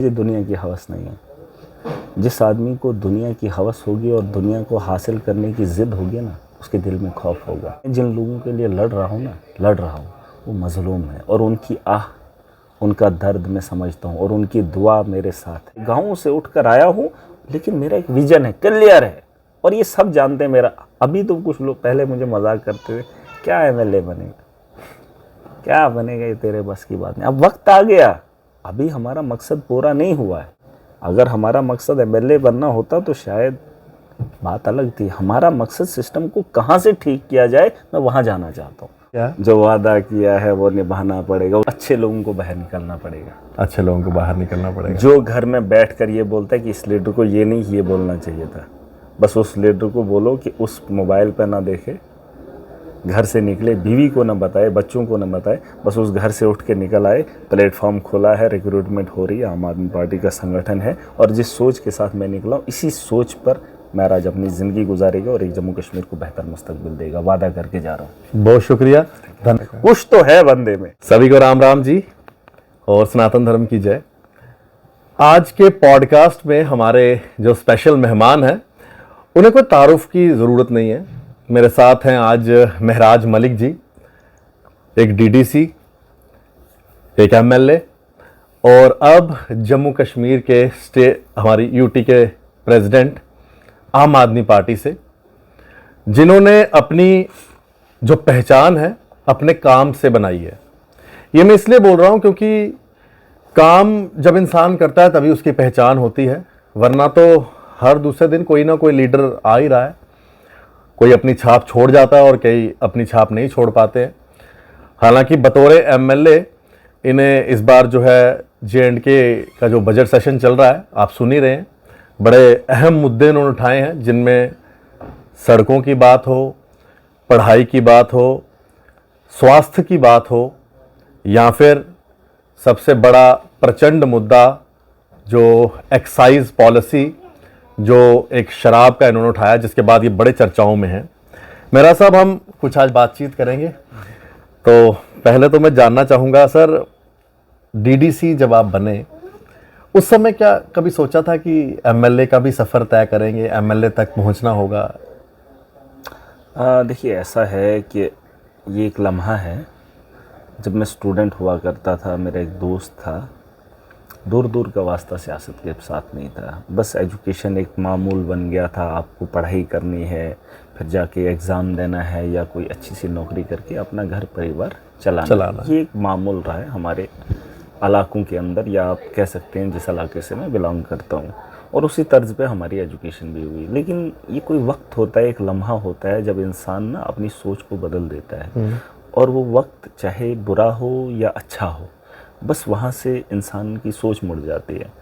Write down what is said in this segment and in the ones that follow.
ये दुनिया की हवस नहीं है। जिस आदमी को दुनिया की हवस होगी और दुनिया को हासिल करने की ज़िद होगी ना, उसके दिल में खौफ होगा। जिन लोगों के लिए लड़ रहा हूँ, वो मज़लूम है और उनकी आह, उनका दर्द मैं समझता हूँ और उनकी दुआ मेरे साथ है। गाँव से उठकर आया हूँ, लेकिन मेरा एक विज़न है, क्लियर है, और ये सब जानते हैं मेरा। अभी तो कुछ लोग पहले मुझे मजाक करते थे, क्या एमएलए बनेगा, क्या बनेगा, ये तेरे बस की बात नहीं। अब वक्त आ गया, अभी हमारा मकसद पूरा नहीं हुआ है। अगर हमारा मकसद एमएलए बनना होता तो शायद बात अलग थी। हमारा मकसद सिस्टम को कहाँ से ठीक किया जाए, मैं वहाँ जाना चाहता हूँ। जो वादा किया है वो निभाना पड़ेगा। अच्छे लोगों को बाहर निकलना पड़ेगा। अच्छे लोगों को बाहर निकलना पड़ेगा। जो घर में बैठ कर ये बोलता है कि इस लीडर को ये नहीं ये बोलना चाहिए था, बस उस लीडर को बोलो कि उस मोबाइल पर ना देखे, घर से निकले, बीवी को ना बताए, बच्चों को ना बताए, बस उस घर से उठ के निकल आए। प्लेटफॉर्म खोला है, रिक्रूटमेंट हो रही है, आम आदमी पार्टी का संगठन है, और जिस सोच के साथ मैं निकला हूँ, इसी सोच पर महराज अपनी ज़िंदगी गुजारेगा और एक जम्मू कश्मीर को बेहतर मुस्तकबिल देगा। वादा करके जा रहा हूँ। बहुत शुक्रिया, धन्यवाद। कुछ तो है बंदे में। सभी को राम राम जी और सनातन धर्म की जय। आज के पॉडकास्ट में हमारे जो स्पेशल मेहमान हैं, उन्हें कोई तारुफ की ज़रूरत नहीं है। मेरे साथ हैं आज महराज मलिक जी, एक डीडीसी, एक एमएलए और अब जम्मू कश्मीर के हमारी यूटी के प्रेसिडेंट आम आदमी पार्टी से, जिन्होंने अपनी जो पहचान है अपने काम से बनाई है। ये मैं इसलिए बोल रहा हूँ क्योंकि काम जब इंसान करता है तभी उसकी पहचान होती है, वरना तो हर दूसरे दिन कोई ना कोई लीडर आ ही रहा है। कोई अपनी छाप छोड़ जाता है और कई अपनी छाप नहीं छोड़ पाते हैं। हालांकि बतौर एमएलए इन्हें इस बार जो है जे&के का जो बजट सेशन चल रहा है, आप सुन ही रहे हैं, बड़े अहम मुद्दे इन्होंने उठाए हैं, जिनमें सड़कों की बात हो, पढ़ाई की बात हो, स्वास्थ्य की बात हो, या फिर सबसे बड़ा प्रचंड मुद्दा जो एक्साइज पॉलिसी, जो एक शराब का इन्होंने उठाया, जिसके बाद ये बड़े चर्चाओं में है। मेरा साहब, हम कुछ आज बातचीत करेंगे। तो पहले तो मैं जानना चाहूँगा सर, डीडीसी जब आप बने उस समय क्या कभी सोचा था कि एमएलए का भी सफ़र तय करेंगे, एमएलए तक पहुँचना होगा? देखिए, ऐसा है कि ये एक लम्हा है। जब मैं स्टूडेंट हुआ करता था, मेरा एक दोस्त था, दूर दूर का वास्ता सियासत के साथ नहीं था। बस एजुकेशन एक मामूल बन गया था। आपको पढ़ाई करनी है, फिर जाके एग्ज़ाम देना है, या कोई अच्छी सी नौकरी करके अपना घर परिवार चलाना। ये एक मामूल रहा है हमारे इलाकों के अंदर, या आप कह सकते हैं जिस इलाके से मैं बिलोंग करता हूँ, और उसी तर्ज पे हमारी एजुकेशन भी हुई। लेकिन ये कोई वक्त होता है, एक लम्हा होता है, जब इंसान ना अपनी सोच को बदल देता है, और वो वक्त चाहे बुरा हो या अच्छा हो, बस वहाँ से इंसान की सोच मुड़ जाती है।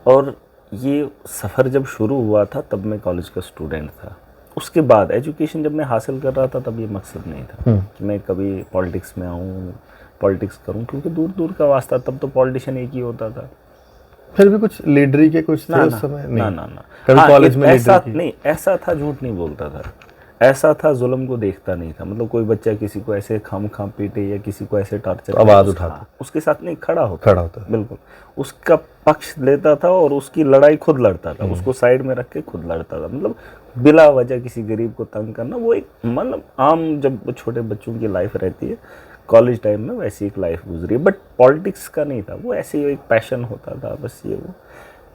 और ये सफ़र जब शुरू हुआ था तब मैं कॉलेज का स्टूडेंट था। उसके बाद एजुकेशन जब मैं हासिल कर रहा था तब ये मकसद नहीं था कि मैं कभी पॉलिटिक्स में आऊँ, पॉलिटिक्स करूँ, क्योंकि दूर दूर का वास्ता, तब तो पॉलिटिशियन एक ही होता था। फिर भी कुछ लीडरी के कुछ थे उस समय? ना। कभी कॉलेज में ऐसा नहीं, ऐसा था, झूठ नहीं बोलता था, ऐसा था, जुल्म को देखता नहीं था। मतलब कोई बच्चा किसी को ऐसे खाम पीटे या किसी को ऐसे टॉर्चर, आवाज़ उठाता, उसके साथ नहीं खड़ा होता, बिल्कुल उसका पक्ष लेता था और उसकी लड़ाई खुद लड़ता था, उसको साइड में रख के खुद लड़ता था। मतलब बिला वजह किसी गरीब को तंग करना, वो एक मतलब आम जब छोटे बच्चों की लाइफ रहती है कॉलेज टाइम में, वैसी एक लाइफ गुजरी। बट पॉलिटिक्स का नहीं था वो, ऐसे ही एक पैशन होता था बस ये वो।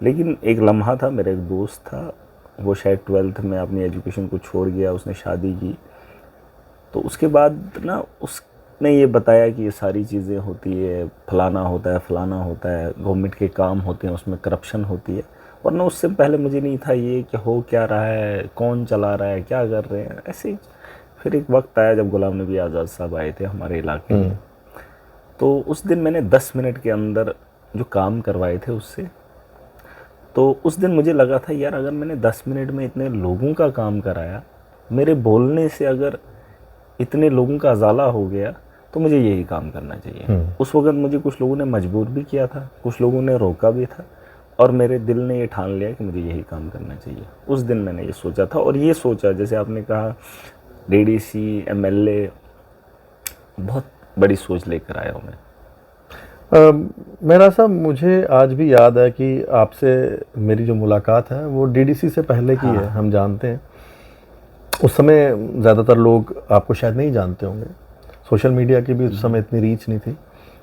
लेकिन एक लम्हा था, मेरा एक दोस्त था, वो शायद 12th में अपनी एजुकेशन को छोड़ गया, उसने शादी की। तो उसके बाद ना उसने ये बताया कि ये सारी चीज़ें होती है, फलाना होता है, फलाना होता है, गवर्नमेंट के काम होते हैं, उसमें करप्शन होती है। वरना उससे पहले मुझे नहीं था ये कि हो क्या रहा है, कौन चला रहा है, क्या कर रहे हैं, ऐसे ही। फिर एक वक्त आया जब गुलाम नबी आज़ाद साहब आए थे हमारे इलाके में, तो उस दिन मैंने 10 मिनट के अंदर जो काम करवाए थे उससे, तो उस दिन मुझे लगा था यार, अगर मैंने 10 मिनट में इतने लोगों का काम कराया, मेरे बोलने से अगर इतने लोगों का अजाला हो गया, तो मुझे यही काम करना चाहिए। उस वक्त मुझे कुछ लोगों ने मजबूर भी किया था, कुछ लोगों ने रोका भी था, और मेरे दिल ने ये ठान लिया कि मुझे यही काम करना चाहिए। उस दिन मैंने ये सोचा था, और ये सोचा, जैसे आपने कहा डीडीसी, एमएलए, बहुत बड़ी सोच लेकर आया हूँ मैं। मेरा साहब, मुझे आज भी याद है कि आपसे मेरी जो मुलाकात है वो डीडीसी से पहले की है, हम जानते हैं। उस समय ज़्यादातर लोग आपको शायद नहीं जानते होंगे, सोशल मीडिया की भी उस समय इतनी रीच नहीं थी।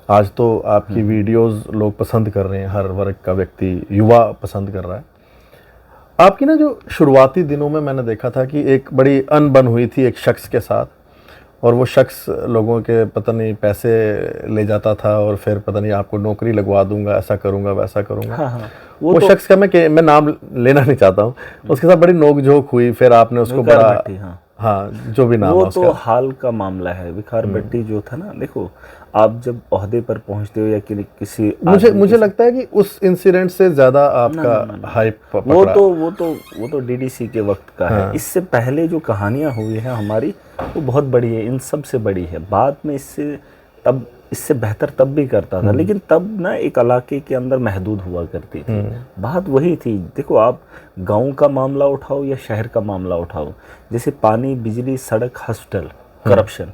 आज तो आपकी वीडियोस लोग पसंद कर रहे हैं, हर वर्ग का व्यक्ति, युवा पसंद कर रहा है। आपकी ना जो शुरुआती दिनों में मैंने देखा था कि एक बड़ी अनबन हुई थी एक शख्स के साथ, और वो शख्स लोगों के पता नहीं पैसे ले जाता था और फिर पता नहीं आपको नौकरी लगवा दूंगा, ऐसा करूंगा, वैसा करूंगा। हाँ, वो तो शख्स का मैं नाम लेना नहीं चाहता हूँ, उसके साथ बड़ी नोकझोंक हुई, फिर आपने उसको विकार बड़ा, भट्टी, हाँ। हाँ जो भी नाम वो है तो उसका। हाल का मामला है। विकार भट्टी जो था ना, देखो आप जब ओहदे पर पहुंचते हो या किसी मुझे लगता है कि उस इंसिडेंट से ज्यादा आपका हाइप पकड़ा। वो तो डीडीसी के वक्त का है। इससे पहले जो कहानियां हुई हैं हमारी, वो बहुत बड़ी है, इन सब से बड़ी है। बाद में इससे बेहतर तब भी करता था, लेकिन तब ना एक इलाके के अंदर महदूद हुआ करती थी। बात वही थी। देखो आप गांव का मामला उठाओ या शहर का मामला उठाओ, जैसे पानी, बिजली, सड़क, हॉस्पिटल, करप्शन,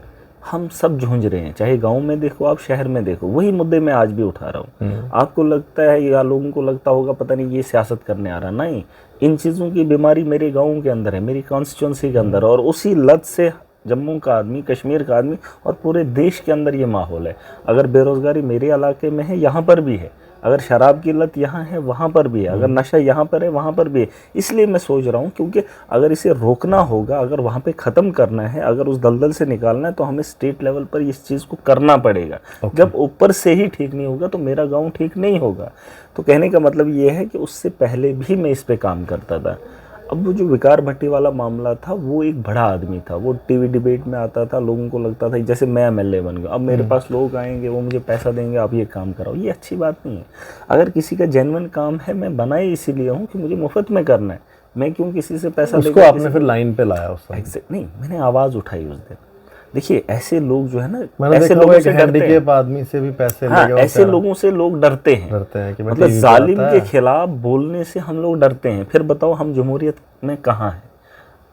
हम सब जूझ रहे हैं। चाहे गांव में देखो आप, शहर में देखो, वही मुद्दे मैं आज भी उठा रहा हूँ। आपको लगता है या लोगों को लगता होगा पता नहीं ये सियासत करने आ रहा, नहीं, इन चीज़ों की बीमारी मेरे गाँव के अंदर है, मेरी कॉन्स्टिट्यूंसी के अंदर, और उसी लत से जम्मू का आदमी, कश्मीर का आदमी और पूरे देश के अंदर ये माहौल है। अगर बेरोज़गारी मेरे इलाके में है, यहाँ पर भी है। अगर शराब की लत यहाँ है, वहाँ पर भी है। अगर नशा यहाँ पर है, वहाँ पर भी है। इसलिए मैं सोच रहा हूँ, क्योंकि अगर इसे रोकना होगा, अगर वहाँ पे ख़त्म करना है, अगर उस दलदल से निकालना है, तो हमें स्टेट लेवल पर इस चीज़ को करना पड़ेगा। जब ऊपर से ही ठीक नहीं होगा तो मेरा गाँव ठीक नहीं होगा। तो कहने का मतलब ये है कि उससे पहले भी मैं इस पर काम करता था। अब वो जो विकार भट्टी वाला मामला था, वो एक बड़ा आदमी था, वो टीवी डिबेट में आता था, लोगों को लगता था जैसे मैं एमएलए बन गया, अब मेरे पास लोग आएंगे, वो मुझे पैसा देंगे, आप ये काम कराओ। ये अच्छी बात नहीं है। अगर किसी का जेन्युइन काम है, मैं बनाए इसीलिए हूँ कि मुझे मुफ्त में करना है। मैं क्यों किसी से पैसा उसको आपने फिर लाइन पे लाया उस समय? नहीं, मैंने आवाज़ उठाई उस दिन। देखिए ऐसे लोग जो है ना, मैंने ऐसे देखा लोगों एक से डरते हैं। हैंडीकैप आदमी से भी पैसे हाँ, लेके ऐसे लोगों से लोग डरते हैं कि मतलब जालिम के खिलाफ बोलने से हम लोग डरते हैं। फिर बताओ हम जमहूरियत में कहाँ हैं?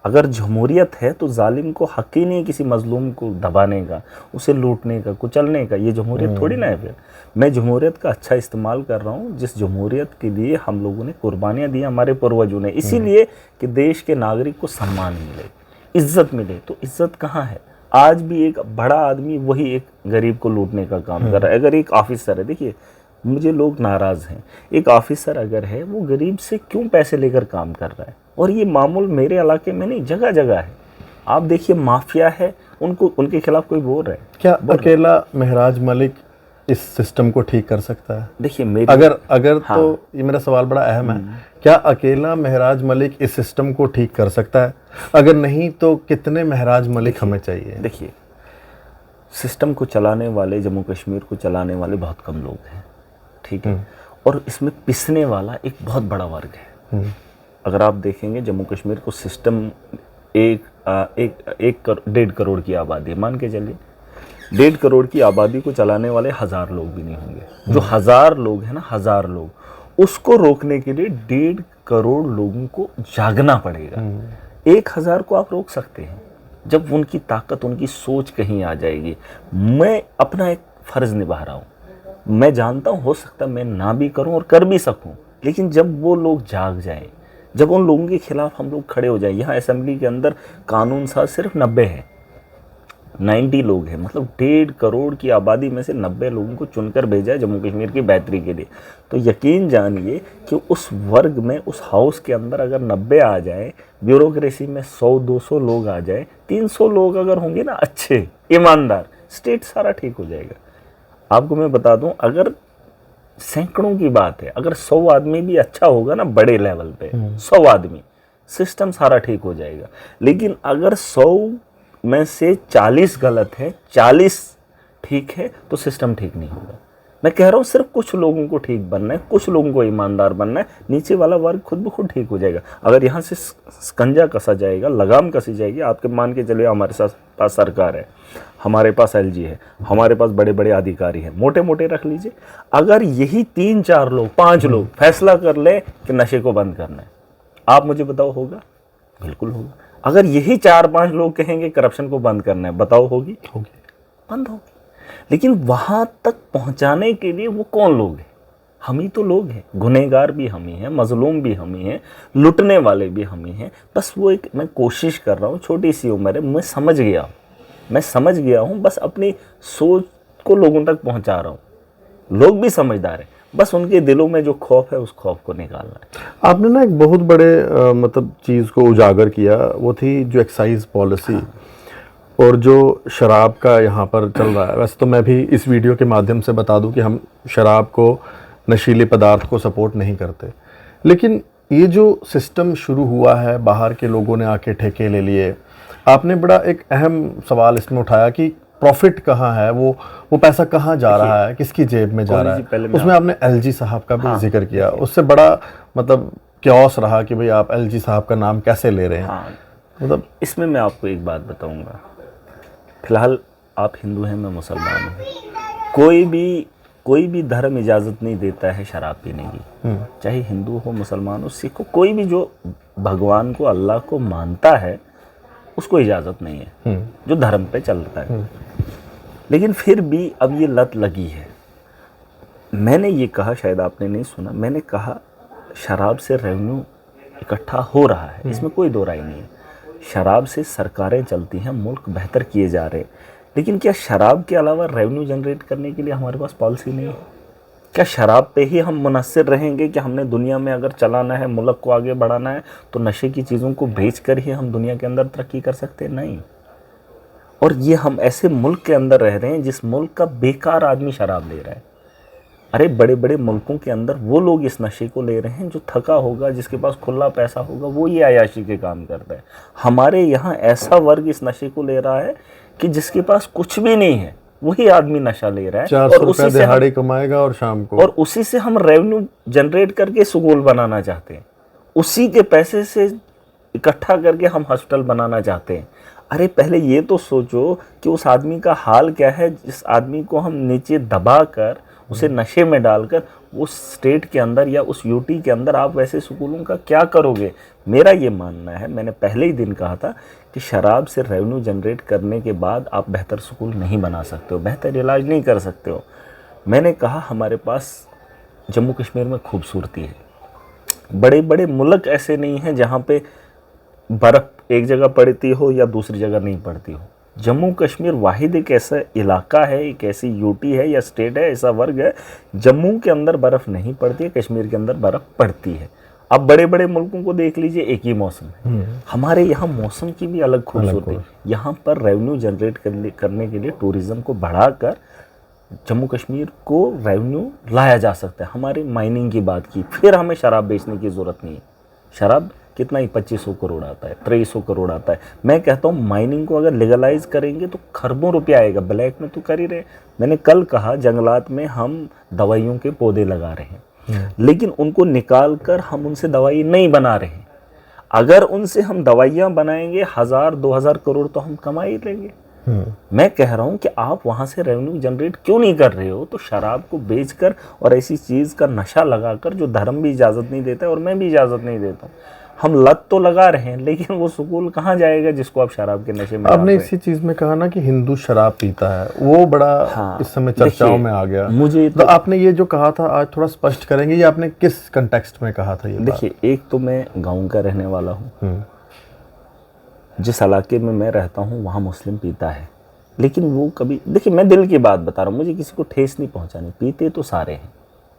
अगर जमहूरियत है तो जालिम को हक ही नहीं किसी मजलूम को दबाने का, उसे लूटने का, कुचलने का। ये जमहूरियत थोड़ी ना है। फिर मैं जमहूरियत का अच्छा इस्तेमाल कर रहा हूँ, जिस जमहूरियत के लिए हम लोगों ने कुर्बानियाँ दी, हमारे पूर्वजों ने, इसीलिए कि देश के नागरिक को सम्मान मिले, इज्जत मिले। तो इज्जत कहाँ है? आज भी एक बड़ा आदमी वही एक गरीब को लूटने का काम कर रहा है। अगर एक ऑफिसर है, देखिए मुझे लोग नाराज़ हैं, एक ऑफिसर अगर है वो गरीब से क्यों पैसे लेकर काम कर रहा है? और ये मामूल मेरे इलाके में नहीं, जगह जगह है। आप देखिए माफिया है, उनके खिलाफ कोई बोल रहा है क्या? अकेला महराज मलिक इस सिस्टम को ठीक कर सकता है? देखिए अगर हाँ। तो ये मेरा सवाल बड़ा अहम है, क्या अकेला महराज मलिक इस सिस्टम को ठीक कर सकता है? अगर नहीं तो कितने महराज मलिक हमें चाहिए? देखिए सिस्टम को चलाने वाले, जम्मू कश्मीर को चलाने वाले बहुत कम लोग हैं, ठीक है, और इसमें पिसने वाला एक बहुत बड़ा वर्ग है। अगर आप देखेंगे जम्मू कश्मीर को सिस्टम 1.5 करोड़ की आबादी, मान के चलिए 1.5 करोड़ की आबादी को चलाने वाले 1000 लोग भी नहीं होंगे। जो 1000 लोग हैं ना, 1000 लोग, उसको रोकने के लिए 1.5 करोड़ लोगों को जागना पड़ेगा। 1000 को आप रोक सकते हैं जब उनकी ताकत, उनकी सोच कहीं आ जाएगी। मैं अपना एक फर्ज निभा रहा हूँ, मैं जानता हूँ हो सकता मैं ना भी करूँ और कर भी सकूँ, लेकिन जब वो लोग जाग जाएं, जब उन लोगों के खिलाफ हम लोग खड़े हो जाएं। यहाँ असेंबली के अंदर कानून साज सिर्फ 90 है, 90 लोग हैं, मतलब 1.5 करोड़ की आबादी में से 90 लोगों को चुनकर भेजा है जम्मू कश्मीर की बेहतरी के लिए। तो यकीन जानिए कि उस वर्ग में, उस हाउस के अंदर अगर 90 आ जाए, ब्यूरोक्रेसी में 100-200 लोग आ जाए, 300 लोग अगर होंगे ना अच्छे ईमानदार, स्टेट सारा ठीक हो जाएगा। आपको मैं बता दूं, अगर सैकड़ों की बात है, अगर 100 आदमी भी अच्छा होगा ना बड़े लेवल पे, 100 आदमी, सिस्टम सारा ठीक हो जाएगा। लेकिन अगर 100 में से 40 गलत है, 40 ठीक है, तो सिस्टम ठीक नहीं होगा। मैं कह रहा हूँ सिर्फ कुछ लोगों को ठीक बनना है, कुछ लोगों को ईमानदार बनना है, नीचे वाला वर्ग खुद ब खुद ठीक हो जाएगा। अगर यहाँ से स्कंजा कसा जाएगा, लगाम कसी जाएगी, आपके मान के चलिए हमारे पास सरकार है, हमारे पास एलजी है, हमारे पास बड़े बड़े अधिकारी हैं, मोटे मोटे रख लीजिए। अगर यही 3-4 लोग, 5 लोग फैसला कर ले कि नशे को बंद करना है, आप मुझे बताओ होगा? बिल्कुल होगा। अगर यही 4-5 लोग कहेंगे करप्शन को बंद करना है, बताओ होगी? बंद होगी। लेकिन वहां तक पहुंचाने के लिए वो कौन लोग हैं? हम ही तो लोग हैं, गुनहगार भी हम ही हैं, मजलूम भी हम ही हैं, लुटने वाले भी हम ही हैं। बस वो एक मैं कोशिश कर रहा हूँ, छोटी सी उम्र है, मैं समझ गया हूँ, बस अपनी सोच को लोगों तक पहुंचा रहा हूँ। लोग भी समझदार हैं, बस उनके दिलों में जो खौफ है उस खौफ को निकालना है। आपने ना एक बहुत बड़े मतलब चीज़ को उजागर किया, वो थी जो एक्साइज पॉलिसी और जो शराब का यहाँ पर चल रहा है। वैसे तो मैं भी इस वीडियो के माध्यम से बता दूं कि हम शराब को, नशीले पदार्थ को सपोर्ट नहीं करते, लेकिन ये जो सिस्टम शुरू हुआ है, बाहर के लोगों ने आके ठेके ले लिए। आपने बड़ा एक अहम सवाल इसमें उठाया कि प्रॉफिट कहाँ है, वो पैसा कहाँ जा रहा है, किसकी जेब में जा रहा है। उसमें आपने एलजी साहब का भी जिक्र किया, उससे बड़ा मतलब क्योस रहा कि भाई आप एलजी साहब का नाम कैसे ले रहे हैं। मतलब इसमें मैं आपको एक बात बताऊंगा, फिलहाल आप हिंदू हैं, मैं मुसलमान हूँ। कोई भी धर्म इजाज़त नहीं देता है शराब पीने की, चाहे हिंदू हो, मुसलमान हो, सिख हो, कोई भी जो भगवान को, अल्लाह को मानता है उसको इजाज़त नहीं है, जो धर्म पे चलता है। लेकिन फिर भी अब ये लत लगी है। मैंने ये कहा, शायद आपने नहीं सुना, मैंने कहा शराब से रेवेन्यू इकट्ठा हो रहा है, इसमें कोई दो राय नहीं है। शराब से सरकारें चलती हैं, मुल्क बेहतर किए जा रहे हैं, लेकिन क्या शराब के अलावा रेवेन्यू जनरेट करने के लिए हमारे पास पॉलिसी नहीं है? क्या शराब पे ही हम मुनस्सिर रहेंगे कि हमने दुनिया में अगर चलाना है, मुल्क को आगे बढ़ाना है, तो नशे की चीज़ों को बेच कर ही हम दुनिया के अंदर तरक्की कर सकते हैं? नहीं। और ये हम ऐसे मुल्क के अंदर रह रहे हैं जिस मुल्क का बेकार आदमी शराब ले रहा है। अरे बड़े बड़े मुल्कों के अंदर वो लोग इस नशे को ले रहे हैं जो थका होगा, जिसके पास खुला पैसा होगा, वो ये अयाशी के काम करता है। हमारे यहाँ ऐसा वर्ग इस नशे को ले रहा है कि जिसके पास कुछ भी नहीं है वही आदमी नशा ले रहा है, 400 रुपए दिहाड़ी कमाएगा और शाम को, और उसी से हम रेवेन्यू जनरेट करके स्कूल बनाना चाहते हैं, उसी के पैसे से इकट्ठा करके हम हॉस्पिटल बनाना चाहते हैं। अरे पहले ये तो सोचो कि उस आदमी का हाल क्या है, जिस आदमी को हम नीचे दबा कर, उसे नशे में डालकर उस स्टेट के अंदर या उस यूटी के अंदर आप वैसे स्कूलों का क्या करोगे? मेरा ये मानना है, मैंने पहले ही दिन कहा था कि शराब से रेवेन्यू जनरेट करने के बाद आप बेहतर स्कूल नहीं बना सकते हो, बेहतर इलाज नहीं कर सकते हो। मैंने कहा हमारे पास जम्मू कश्मीर में खूबसूरती है, बड़े बड़े मुल्क ऐसे नहीं हैं जहाँ पे बर्फ़ एक जगह पड़ती हो या दूसरी जगह नहीं पड़ती हो। जम्मू कश्मीर वाहिद एक ऐसा इलाका है, एक ऐसी यूटी है या स्टेट है, ऐसा वर्ग है, जम्मू के अंदर बर्फ़ नहीं पड़ती है, कश्मीर के अंदर बर्फ़ पड़ती है। अब बड़े बड़े मुल्कों को देख लीजिए, एक ही मौसम है। हमारे यहाँ मौसम की भी अलग खूबसूरती है। यहाँ पर रेवेन्यू जनरेट करने के लिए टूरिज़्म को बढ़ाकर जम्मू कश्मीर को रेवेन्यू लाया जा सकता है। हमारी माइनिंग की बात की, फिर हमें शराब बेचने की ज़रूरत नहीं है। शराब कितना ही 2500 करोड़ आता है, 2300 करोड़ आता है। मैं कहता हूँ माइनिंग को अगर लीगलाइज करेंगे तो खरबों रुपया आएगा। ब्लैक में तो कर ही रहे। मैंने कल कहा जंगलात में हम दवाइयों के पौधे लगा रहे हैं, लेकिन उनको निकाल कर हम उनसे दवाई नहीं बना रहे हैं। अगर उनसे हम दवाइयाँ बनाएंगे 1000-2000 करोड़ तो हम कमा ही लेंगे। मैं कह रहा हूँ कि आप वहाँ से रेवेन्यू जनरेट क्यों नहीं कर रहे हो? तो शराब को बेचकर और ऐसी चीज़ का नशा लगाकर जो धर्म भी इजाज़त नहीं देता है और मैं भी इजाज़त नहीं देता हूँ, हम लत तो लगा रहे हैं, लेकिन वो स्कूल कहाँ जाएगा जिसको आप शराब के नशे में। आपने इसी चीज में कहा ना कि हिंदू शराब पीता है, वो बड़ा इस समय चर्चाओं में आ गया। मुझे तो आपने ये जो कहा था आज थोड़ा स्पष्ट करेंगे, ये आपने किस कंटेक्स्ट में कहा था? ये देखिए, एक तो मैं गाँव का रहने वाला हूँ, जिस इलाके में मैं रहता हूँ वहाँ मुस्लिम पीता है, लेकिन वो कभी, देखिए मैं दिल की बात बता रहा हूँ, मुझे किसी को ठेस नहीं पहुँचानी। पीते तो सारे हैं,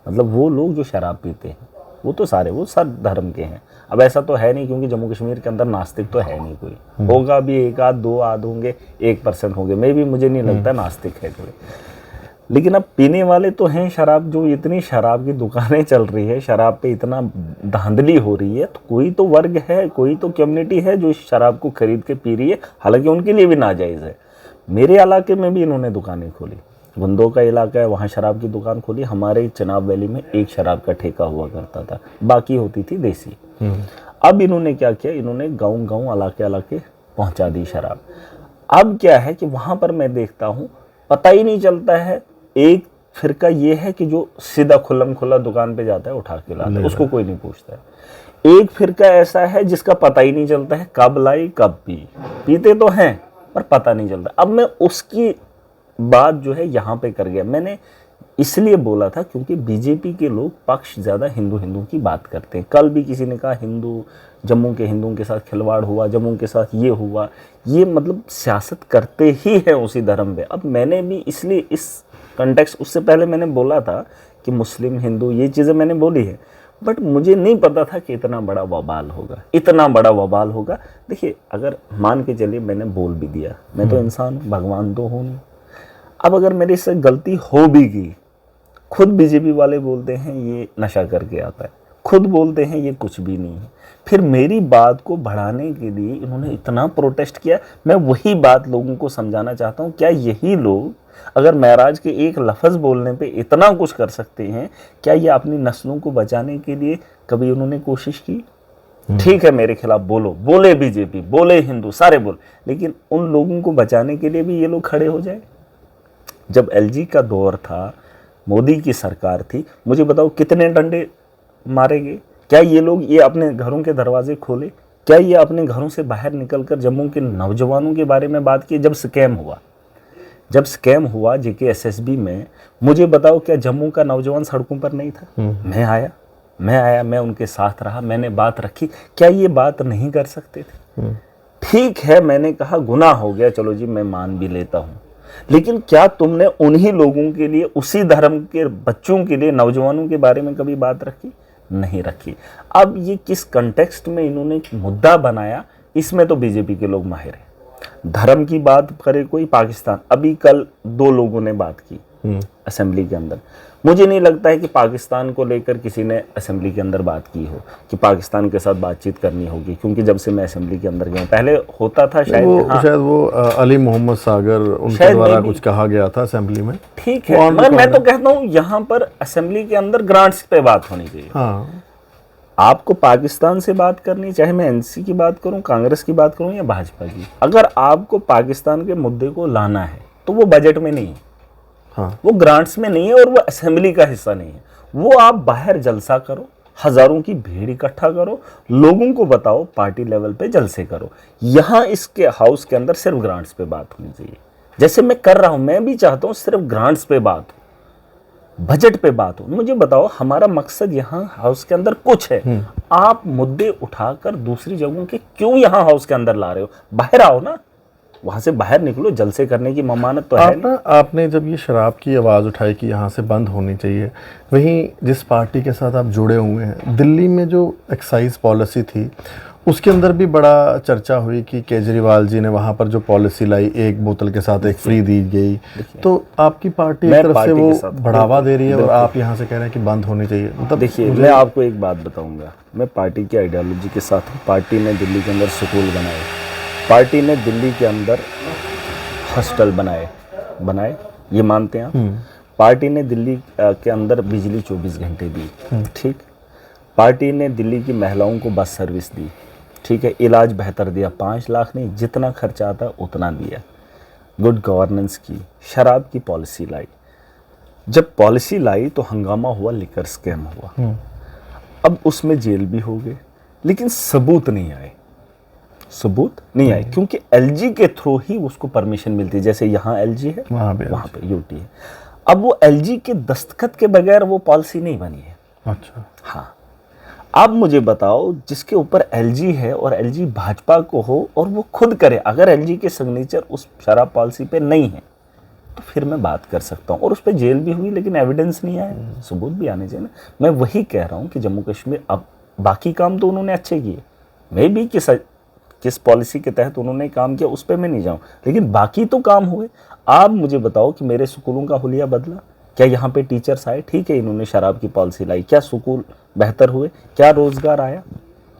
मतलब वो लोग जो शराब पीते हैं वो तो सारे, वो सब धर्म के हैं। अब ऐसा तो है नहीं, क्योंकि जम्मू कश्मीर के अंदर नास्तिक तो है नहीं कोई, होगा भी एक आध, दो आध होंगे, 1% होंगे, मैं भी, मुझे नहीं लगता नास्तिक है कोई। लेकिन अब पीने वाले तो हैं शराब। जो इतनी शराब की दुकानें चल रही है, शराब पे इतना धांधली हो रही है, तो कोई तो वर्ग है, कोई तो कम्युनिटी है जो इस शराब को खरीद के पी रही है, हालांकि उनके लिए भी नाजायज़ है। मेरे इलाके में भी इन्होंने दुकानें खोली, बंदों का इलाका है, वहाँ शराब की दुकान खोली। हमारे चिनाब वैली में एक शराब का ठेका हुआ करता था, बाकी होती थी देसी। अब इन्होंने क्या किया, इन्होंने गांव इलाके पहुंचा दी शराब। अब क्या है कि वहाँ पर मैं देखता हूँ पता ही नहीं चलता है। एक फिरका ये है कि जो सीधा खुल्लम खुल्ला दुकान पे जाता है, उठा के लाता है, उसको कोई नहीं पूछता है। एक फिरका ऐसा है जिसका पता ही नहीं चलता है कब लाई कब पी, पीते तो हैं पर पता नहीं चलता। अब मैं उसकी बात जो है यहाँ पे कर गया। मैंने इसलिए बोला था क्योंकि बीजेपी के लोग पक्ष ज़्यादा हिंदू हिंदू की बात करते हैं। कल भी किसी ने कहा हिंदू, जम्मू के हिंदुओं के साथ खिलवाड़ हुआ, जम्मू के साथ ये हुआ, ये मतलब सियासत करते ही हैं उसी धर्म पे। अब मैंने भी इसलिए इस कंटेक्स्ट, उससे पहले मैंने बोला था कि मुस्लिम हिंदू ये चीज़ें मैंने बोली है, बट मुझे नहीं पता था कि इतना बड़ा वबाल होगा, इतना बड़ा वबाल होगा। देखिए, अगर मान के चलिए मैंने बोल भी दिया, मैं तो इंसान हूँ, भगवान तो हूँ नहीं। अब अगर मेरे से गलती हो भी गई, खुद बीजेपी वाले बोलते हैं ये नशा करके आता है, खुद बोलते हैं ये कुछ भी नहीं है, फिर मेरी बात को बढ़ाने के लिए इन्होंने इतना प्रोटेस्ट किया। मैं वही बात लोगों को समझाना चाहता हूँ, क्या यही लोग अगर महराज के एक लफ्ज़ बोलने पे इतना कुछ कर सकते हैं, क्या ये अपनी नस्लों को बचाने के लिए कभी उन्होंने कोशिश की? ठीक है, मेरे खिलाफ बोले बीजेपी, बोले हिंदू, सारे बोले, लेकिन उन लोगों को बचाने के लिए भी ये लोग खड़े हो जाए। जब एलजी का दौर था, मोदी की सरकार थी, मुझे बताओ कितने डंडे मारे गए? क्या ये लोग ये अपने घरों के दरवाजे खोले? क्या ये अपने घरों से बाहर निकलकर जम्मू के नौजवानों के बारे में बात की? जब स्कैम हुआ जेके एसएसबी में, मुझे बताओ क्या जम्मू का नौजवान सड़कों पर नहीं था? मैं आया, मैं उनके साथ रहा, मैंने बात रखी। क्या ये बात नहीं कर सकते थे? ठीक है, मैंने कहा गुनाह हो गया, चलो जी मैं मान भी लेता हूँ, लेकिन क्या तुमने उन्हीं लोगों के लिए, उसी धर्म के बच्चों के लिए, नौजवानों के बारे में कभी बात रखी? नहीं रखी। अब ये किस कंटेक्स्ट में इन्होंने मुद्दा बनाया, इसमें तो बीजेपी के लोग माहिर हैं। धर्म की बात करे कोई, पाकिस्तान, अभी कल 2 लोगों ने बात की असेंबली के अंदर। मुझे नहीं लगता है कि पाकिस्तान को लेकर किसी ने असेंबली के अंदर बात की हो कि पाकिस्तान के साथ बातचीत करनी होगी, क्योंकि जब से मैं असेंबली के अंदर गया हूं, पहले होता था शायद वो अली मोहम्मद सागर उनके द्वारा कुछ कहा गया था असेंबली में। ठीक है, मगर मैं तो कहता हूँ यहाँ पर असेंबली के अंदर ग्रांट्स पे बात होनी चाहिए। हाँ, आपको पाकिस्तान से बात करनी, चाहे मैं एनसी की बात करूं, कांग्रेस की बात करूं या भाजपा की, अगर आपको पाकिस्तान के मुद्दे को लाना है तो वो बजट में नहीं है, हाँ, वो ग्रांट्स में नहीं है, और वो असेंबली का हिस्सा नहीं है। वो आप बाहर जलसा करो, हजारों की भीड़ इकट्ठा करो, लोगों को बताओ, पार्टी लेवल पे जलसे करो। यहाँ इसके हाउस के अंदर सिर्फ ग्रांट्स पे बात होनी चाहिए, जैसे मैं कर रहा हूं। मैं भी चाहता हूं सिर्फ ग्रांट्स पे बात हो, बजट पे बात हो। मुझे बताओ, हमारा मकसद यहाँ हाउस के अंदर कुछ है, आप मुद्दे उठाकर दूसरी जगहों के क्यों यहाँ हाउस के अंदर ला रहे हो? बाहर आओ ना, वहां से बाहर निकलो, जलसे करने की ममानत तो है नहीं। आपने जब ये शराब की आवाज़ उठाई कि यहाँ से बंद होनी चाहिए, वहीं जिस पार्टी के साथ आप जुड़े हुए हैं, दिल्ली में जो एक्साइज पॉलिसी थी उसके अंदर भी बड़ा चर्चा हुई कि केजरीवाल जी ने वहाँ पर जो पॉलिसी लाई, एक बोतल के साथ एक फ्री दी गई, तो आपकी पार्टी की तरफ से वो बढ़ावा दे रही है और आप यहाँ से कह रहे हैं कि बंद होनी चाहिए। मतलब देखिए, मैं आपको एक बात बताऊंगा, मैं पार्टी की आइडियोलॉजी के साथ हूँ। पार्टी ने दिल्ली के अंदर स्कूल बनाए, पार्टी ने दिल्ली के अंदर हॉस्टल बनाए, ये मानते हैं आप? पार्टी ने दिल्ली के अंदर बिजली 24 घंटे दी, ठीक। पार्टी ने दिल्ली की महिलाओं को बस सर्विस दी, ठीक है। इलाज बेहतर दिया, 5 लाख नहीं, जितना खर्चा आता उतना दिया। गुड गवर्नेंस की, शराब की पॉलिसी लाई। जब पॉलिसी लाई तो हंगामा हुआ, लिकर स्कैम हुआ। अब उसमें जेल भी हो गए, लेकिन सबूत नहीं आए, क्योंकि एलजी के थ्रू ही उसको परमिशन मिलती है। जैसे यहाँ एलजी है, वहाँ पे यूटी है। अब वो एलजी के दस्तखत के बगैर वो पॉलिसी नहीं बनी है। अच्छा, हाँ। अब मुझे बताओ, जिसके ऊपर एलजी है और एलजी भाजपा को हो और वो खुद करे, अगर एलजी के सिग्नेचर उस शराब पॉलिसी पे नहीं है तो फिर मैं बात कर सकता हूँ। और उस पर जेल भी हुई, लेकिन एविडेंस नहीं आया, सबूत भी आने चाहिए ना। मैं वही कह रहा हूँ कि जम्मू कश्मीर, अब बाकी काम तो उन्होंने अच्छे किए, मैं भी किस पॉलिसी के तहत उन्होंने काम किया उस पर मैं नहीं जाऊँ, लेकिन बाकी तो काम हुए। आप मुझे बताओ कि मेरे स्कूलों का हुलिया बदला? क्या यहाँ पे टीचर्स आए? ठीक है, इन्होंने शराब की पॉलिसी लाई, क्या स्कूल बेहतर हुए? क्या रोजगार आया?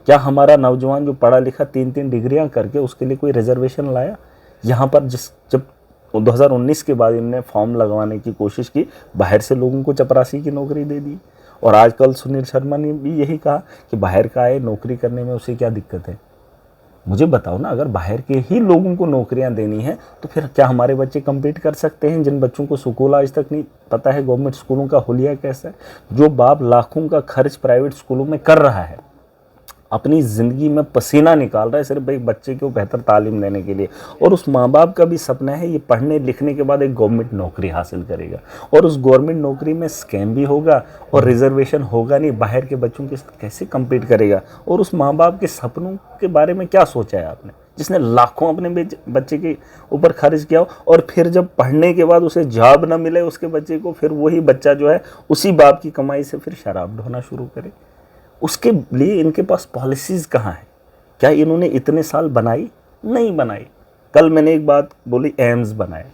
क्या हमारा नौजवान जो पढ़ा लिखा 3-3 डिग्रियां करके उसके लिए कोई रिजर्वेशन लाया? यहाँ पर जब 2019 के बाद इन्होंने फॉर्म लगवाने की कोशिश की, बाहर से लोगों को चपरासी की नौकरी दे दी। और आजकल सुनील शर्मा ने भी यही कहा कि बाहर का आए, नौकरी करने में उसे क्या दिक्कत है? मुझे बताओ ना, अगर बाहर के ही लोगों को नौकरियां देनी है तो फिर क्या हमारे बच्चे कम्पीट कर सकते हैं, जिन बच्चों को स्कूल आज तक नहीं पता है गवर्नमेंट स्कूलों का हुलिया कैसा है? जो बाप लाखों का खर्च प्राइवेट स्कूलों में कर रहा है, अपनी ज़िंदगी में पसीना निकाल रहा है सिर्फ एक बच्चे को बेहतर तालीम देने के लिए। और उस माँ बाप का भी सपना है ये पढ़ने लिखने के बाद एक गवर्नमेंट नौकरी हासिल करेगा, और उस गवर्नमेंट नौकरी में स्कैम भी होगा और रिजर्वेशन होगा नहीं, बाहर के बच्चों के साथ कैसे कम्पीट करेगा। और उस माँ बाप के सपनों के बारे में क्या सोचा है आपने, जिसने लाखों अपने बच्चे के ऊपर खर्च किया हो, और फिर जब पढ़ने के बाद उसे जॉब ना मिले उसके बच्चे को, फिर वही बच्चा जो है उसी बाप की कमाई से फिर शराब ढोना शुरू करे। उसके लिए इनके पास पॉलिसीज़ कहाँ है? क्या इन्होंने इतने साल बनाई? नहीं बनाई। कल मैंने एक बात बोली, एम्स बनाए।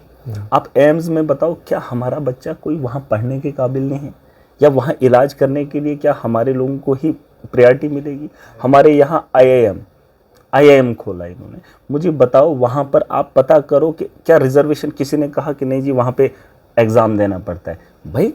आप एम्स में बताओ, क्या हमारा बच्चा कोई वहाँ पढ़ने के काबिल नहीं है? या वहाँ इलाज करने के लिए क्या हमारे लोगों को ही प्रायोरिटी मिलेगी? हमारे यहाँ आईआईएम खोला इन्होंने, मुझे बताओ वहाँ पर आप पता करो कि क्या रिजर्वेशन, किसी ने कहा कि नहीं जी वहाँ पे एग्ज़ाम देना पड़ता है। भाई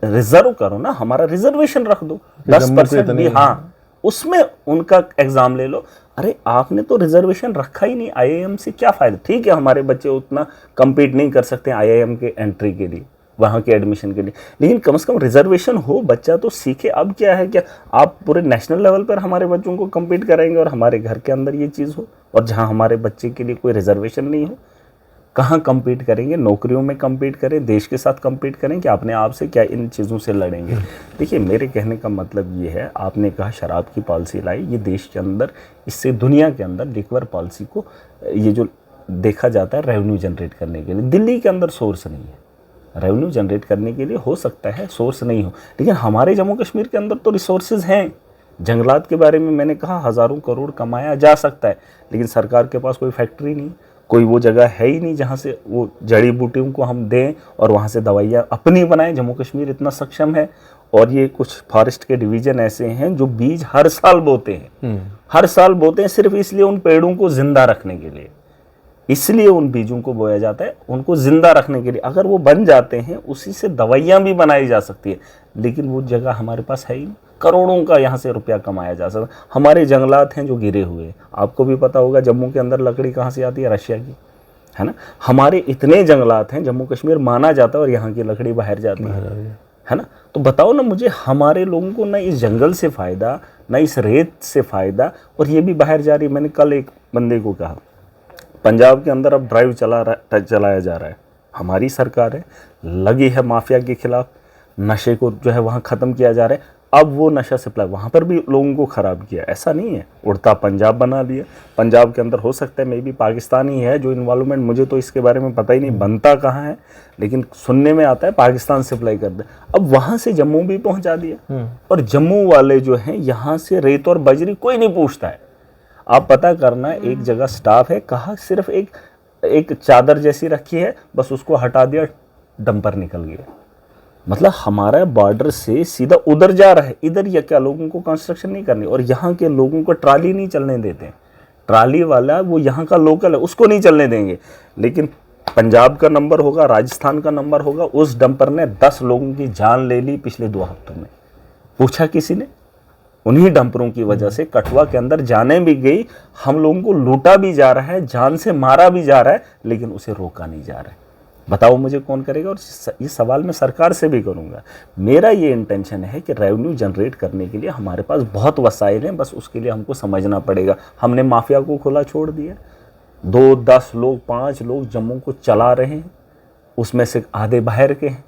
रिजर्व करो ना, हमारा रिजर्वेशन रख दो 10% भी, हाँ उसमें उनका एग्जाम ले लो। अरे आपने तो रिजर्वेशन रखा ही नहीं, आईआईएम से क्या फ़ायदा? ठीक है हमारे बच्चे उतना कम्पीट नहीं कर सकते आईआईएम के एंट्री के लिए, वहाँ के एडमिशन के लिए, लेकिन कम से कम रिजर्वेशन हो, बच्चा तो सीखे। अब क्या है, क्या आप पूरे नेशनल लेवल पर हमारे बच्चों को कम्पीट कराएंगे और हमारे घर के अंदर ये चीज़ हो, और जहाँ हमारे बच्चे के लिए कोई रिजर्वेशन नहीं हो, कहाँ कम्पीट करेंगे? नौकरियों में कम्पीट करें, देश के साथ कम्पीट करें, कि अपने आप से क्या इन चीज़ों से लड़ेंगे? देखिए मेरे कहने का मतलब ये है, आपने कहा शराब की पॉलिसी लाई, ये देश के अंदर, इससे दुनिया के अंदर लिक्वर पॉलिसी को ये जो देखा जाता है रेवेन्यू जनरेट करने के लिए, दिल्ली के अंदर सोर्स नहीं है रेवेन्यू जनरेट करने के लिए। हो सकता है सोर्स नहीं हो, लेकिन हमारे जम्मू कश्मीर के अंदर तो रिसोर्सेज हैं। जंगलात के बारे में मैंने कहा, हज़ारों करोड़ कमाया जा सकता है, लेकिन सरकार के पास कोई फैक्ट्री नहीं, कोई वो जगह है ही नहीं जहाँ से वो जड़ी बूटियों को हम दें और वहाँ से दवाइयाँ अपनी बनाएं। जम्मू कश्मीर इतना सक्षम है, और ये कुछ फॉरेस्ट के डिवीज़न ऐसे हैं जो बीज हर साल बोते हैं, हर साल बोते हैं, सिर्फ इसलिए उन पेड़ों को जिंदा रखने के लिए, इसलिए उन बीजों को बोया जाता है, उनको जिंदा रखने के लिए। अगर वो बन जाते हैं उसी से दवाइयाँ भी बनाई जा सकती है, लेकिन वो जगह हमारे पास है ही नहीं। करोड़ों का यहाँ से रुपया कमाया जा सकता। हमारे जंगलात हैं जो गिरे हुए हैं, आपको भी पता होगा जम्मू के अंदर लकड़ी कहाँ से आती है? रशिया की, है ना। हमारे इतने जंगलात हैं, जम्मू कश्मीर माना जाता है, और यहाँ की लकड़ी बाहर जाती है ना। तो बताओ ना मुझे, हमारे लोगों को ना इस जंगल से फ़ायदा, ना इस रेत से फ़ायदा, और ये भी बाहर जा रही है। मैंने कल एक बंदे को कहा, पंजाब के अंदर अब ड्राइव चलाया जा रहा है, हमारी सरकार है, लगी है माफिया के खिलाफ, नशे को जो है वहाँ ख़त्म किया जा रहा है। अब वो नशा सप्लाई वहाँ पर भी लोगों को ख़राब किया, ऐसा नहीं है, उड़ता पंजाब बना दिया। पंजाब के अंदर हो सकता है मे भी पाकिस्तानी है जो इन्वॉल्वमेंट, मुझे तो इसके बारे में पता ही नहीं, बनता कहाँ है, लेकिन सुनने में आता है पाकिस्तान सप्लाई कर दे। अब वहाँ से जम्मू भी पहुँचा दिया, और जम्मू वाले जो हैं यहाँ से रेत और बजरी कोई नहीं पूछता है। आप पता करना, एक जगह स्टाफ है, कहा सिर्फ एक चादर जैसी रखी है, बस उसको हटा दिया, डंपर निकल गया। मतलब हमारा बॉर्डर से सीधा उधर जा रहा है, इधर या क्या लोगों को कंस्ट्रक्शन नहीं करनी, और यहाँ के लोगों को ट्राली नहीं चलने देते। ट्राली वाला वो यहाँ का लोकल है, उसको नहीं चलने देंगे, लेकिन पंजाब का नंबर होगा, राजस्थान का नंबर होगा, उस डंपर ने 10 लोगों की जान ले ली पिछले 2 हफ्तों में। पूछा किसी ने? उन्हीं डंपरों की वजह से कठुआ के अंदर जाने भी गई, हम लोगों को लूटा भी जा रहा है, जान से मारा भी जा रहा है, लेकिन उसे रोका नहीं जा रहा है। बताओ मुझे कौन करेगा? और ये सवाल मैं सरकार से भी करूंगा। मेरा ये इंटेंशन है कि रेवेन्यू जनरेट करने के लिए हमारे पास बहुत वसाइल हैं, बस उसके लिए हमको समझना पड़ेगा। हमने माफिया को खुला छोड़ दिया, 2, 10 लोग, 5 लोग जम्मू को चला रहे हैं, उसमें से आधे बाहर के हैं,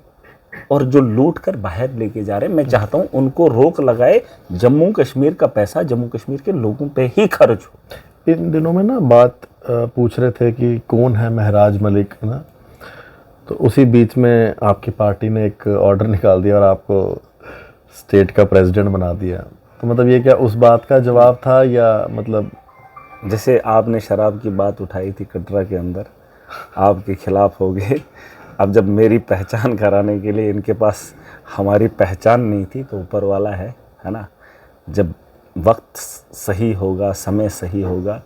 और जो लूट कर बाहर लेके जा रहे हैं, मैं चाहता हूं उनको रोक लगाए, जम्मू कश्मीर का पैसा जम्मू कश्मीर के लोगों पे ही खर्च हो। इन दिनों में ना बात पूछ रहे थे कि कौन है महराज मलिक ना, तो उसी बीच में आपकी पार्टी ने एक ऑर्डर निकाल दिया और आपको स्टेट का प्रेसिडेंट बना दिया। तो मतलब ये क्या उस बात का जवाब था, या मतलब जैसे आपने शराब की बात उठाई थी कटरा के अंदर, आपके खिलाफ हो गए। अब जब मेरी पहचान कराने के लिए इनके पास हमारी पहचान नहीं थी, तो ऊपर वाला है ना, जब वक्त सही होगा, समय सही होगा,